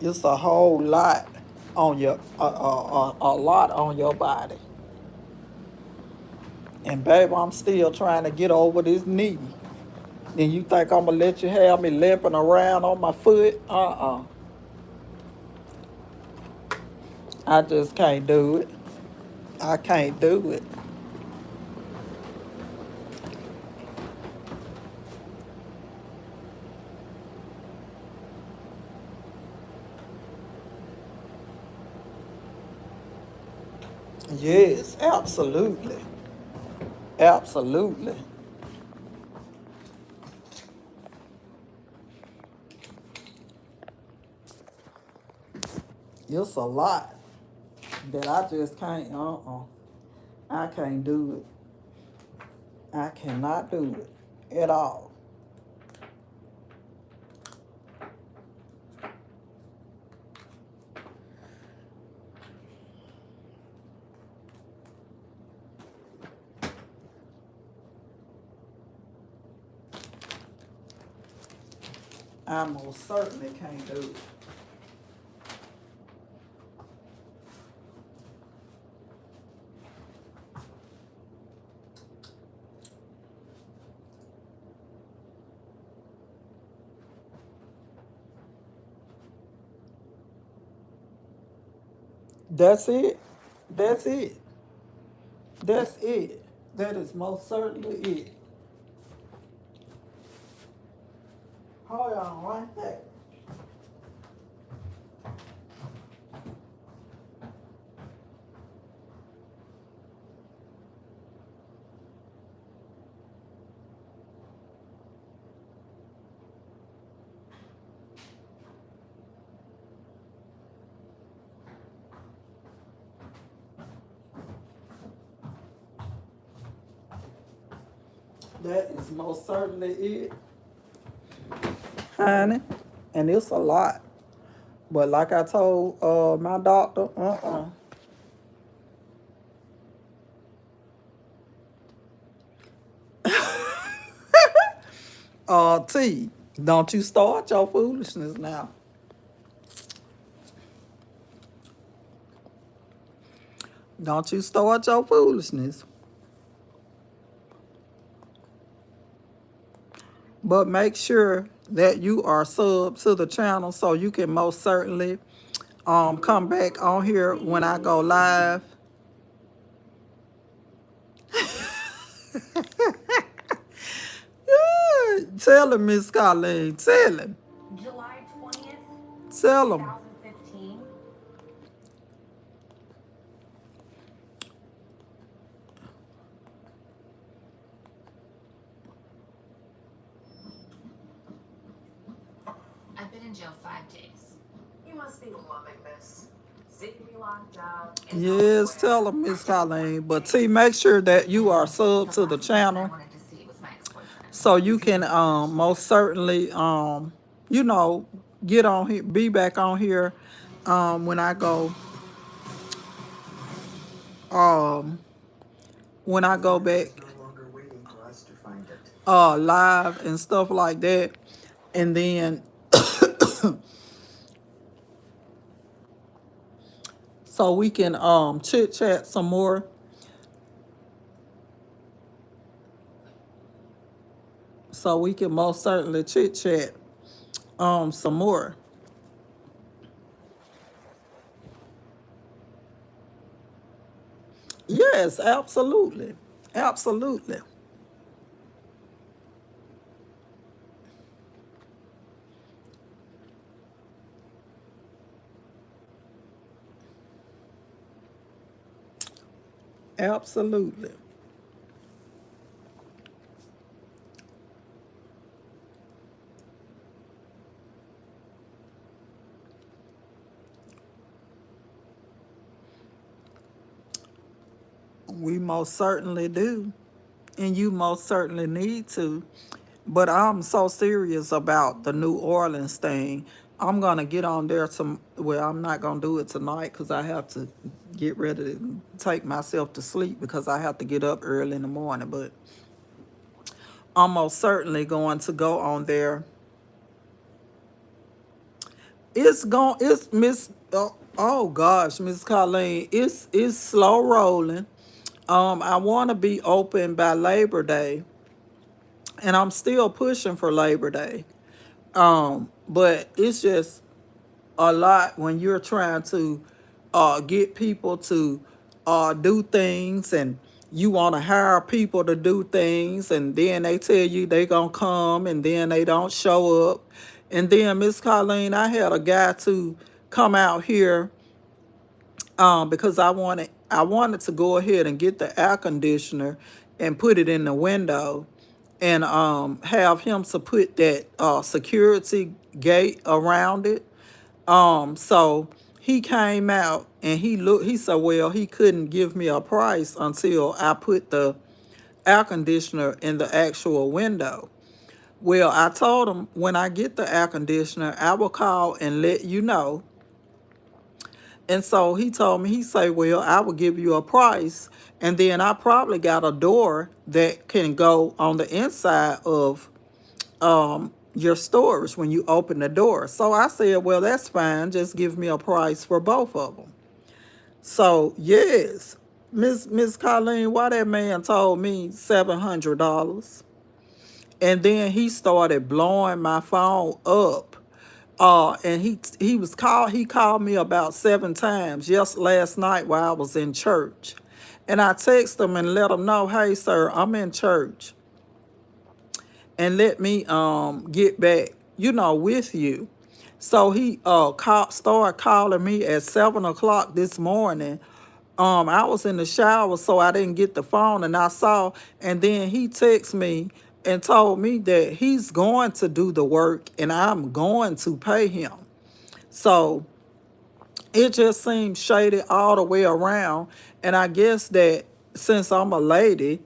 It's a whole lot on your a lot on your body. And babe, I'm still trying to get over this knee. And you think I'm gonna let you have me limping around on my foot? I just can't do it. I can't do it. Yes, absolutely. Absolutely. It's a lot that I just can't, I can't do it. I cannot do it at all. I most certainly can't do it. That's it. That's it. That's it. That is most certainly it. Hold on right there. That is most certainly it, honey. And it's a lot. But like I told my doctor, T, don't you start your foolishness now. Don't you start your foolishness. But make sure that you are sub to the channel so you can most certainly come back on here when I go live. Yeah, tell him, Miss Colleen. Tell him. July 20th. Tell him. 2015. I've been in jail 5 days. You must be loving this. Sitting me locked up. Yes, tell him, Miss Colleen. But T, make sure that you are sub to the channel so you can most certainly you know, get on here, be back on here when I go um when I go back live and stuff like that. And then so we can chit chat some more. So we can most certainly chit chat some more. Yes, absolutely. Absolutely. Absolutely. We most certainly do. And you most certainly need to. But I'm so serious about the New Orleans thing. I'm gonna get on there some. Well, I'm not gonna do it tonight because I have to get ready to take myself to sleep because I have to get up early in the morning. But I'm most certainly going to go on there. It's Miss. Oh gosh, Miss Colleen. It's slow rolling. I want to be open by Labor Day, and I'm still pushing for Labor Day. But it's just a lot when you're trying to get people to do things, and you want to hire people to do things, and then they tell you they gonna come and then they don't show up. And then Miss Colleen, I had a guy to come out here because I wanted to go ahead and get the air conditioner and put it in the window, and have him to put that security gate around it. So he came out and he said, well, he couldn't give me a price until I put the air conditioner in the actual window. Well, I told him when I get the air conditioner, I will call and let you know. And so he told me, he said, well, I will give you a price. And then I probably got a door that can go on the inside of your storage when you open the door. So I said, well, that's fine. Just give me a price for both of them. So yes, Miss Colleen, why that man told me $700, and then he started blowing my phone up. And he called me about 7 times just last night while I was in church, and I texted him and let him know, hey sir, I'm in church, and let me get back, with you. So he started calling me at 7 o'clock this morning. I was in the shower, so I didn't get the phone, and I saw, and then he texted me and told me that he's going to do the work and I'm going to pay him. So it just seems shady all the way around. And I guess that since I'm a lady,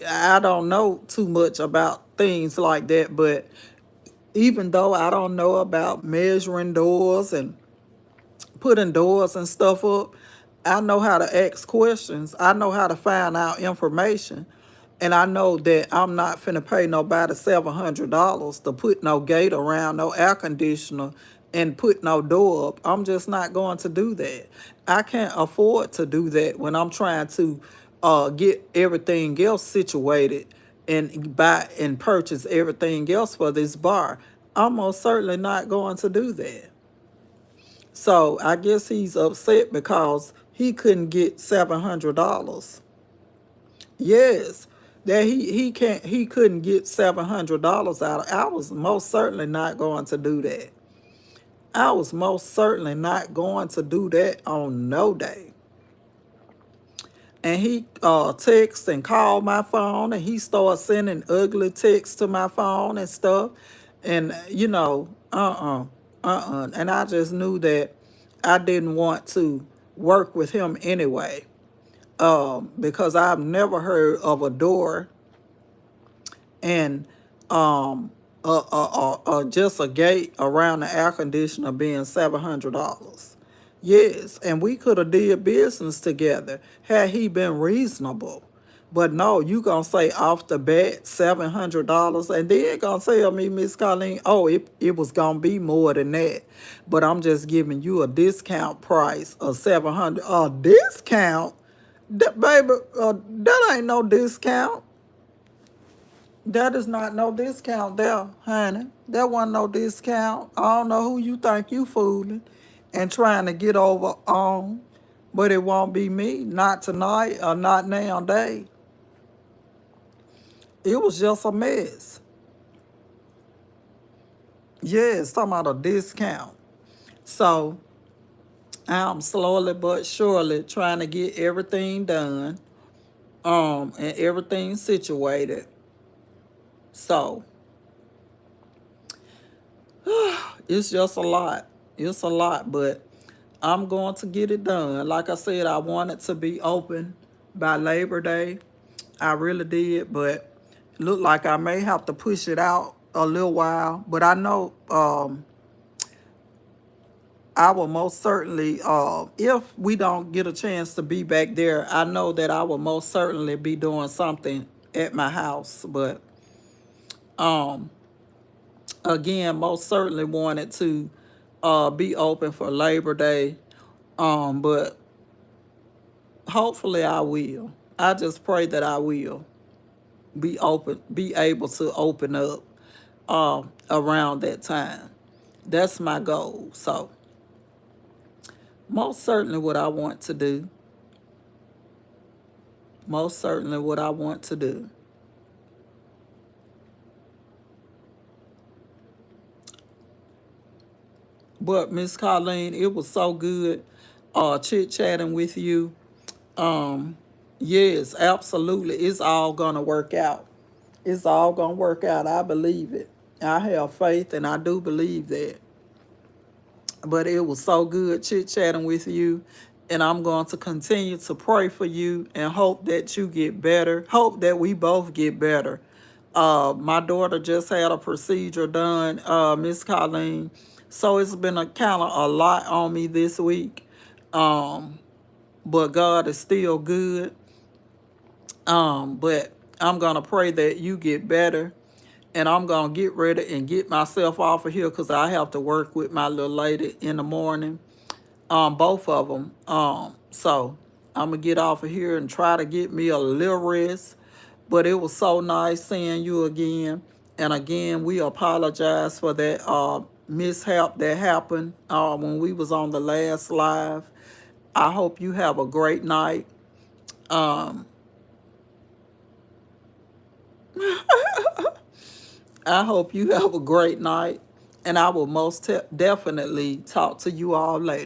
I don't know too much about things like that, but even though I don't know about measuring doors and putting doors and stuff up, I know how to ask questions. I know how to find out information. And I know that I'm not finna pay nobody $700 to put no gate around, no air conditioner, and put no door up. I'm just not going to do that. I can't afford to do that when I'm trying to get everything else situated and buy and purchase everything else for this bar. I'm most certainly not going to do that. So I guess he's upset because he couldn't get $700. Yes, that he couldn't get $700 out. I was most certainly not going to do that. I was most certainly not going to do that on no day. And he texted and called my phone, and he started sending ugly texts to my phone and stuff. And and I just knew that I didn't want to work with him anyway, because I've never heard of a door and just a gate around the air conditioner being $700. Yes, and we could have did business together had he been reasonable. But no, you gonna say off the bat $700, and then gonna tell me, Miss Colleen, oh, it was gonna be more than that. But I'm just giving you a discount price of 700. A discount? That baby, that ain't no discount. That is not no discount there, honey. That wasn't no discount. I don't know who you think you fooling and trying to get over on, but it won't be me. Not tonight or not nowadays. It was just a mess. Yes, talking about a discount. So I'm slowly but surely trying to get everything done, and everything situated. So it's just a lot. It's a lot, but I'm going to get it done. Like I said, I wanted to be open by Labor Day. I really did, but look like I may have to push it out a little while. But I know I will most certainly, if we don't get a chance to be back there, I know that I will most certainly be doing something at my house. But um, again, most certainly wanted to be open for Labor Day. But hopefully I will. I just pray that I will be able to open up around that time. That's my goal. So most certainly what I want to do. Most certainly what I want to do. But Miss Colleen, it was so good chit chatting with you. Um, yes, absolutely. It's all gonna work out. It's all gonna work out. I believe it. I have faith and I do believe that. But it was so good chit chatting with you. And I'm going to continue to pray for you and hope that you get better. Hope that we both get better. My daughter just had a procedure done, Miss Colleen. So it's been a kind of a lot on me this week. Um, but God is still good. But I'm gonna pray that you get better. And I'm gonna get ready and get myself off of here because I have to work with my little lady in the morning. Both of them. So I'm gonna get off of here and try to get me a little rest. But it was so nice seeing you again. And again, we apologize for that mishap that happened when we was on the last live. I hope you have a great night. Um, I hope you have a great night. And I will most definitely talk to you all later.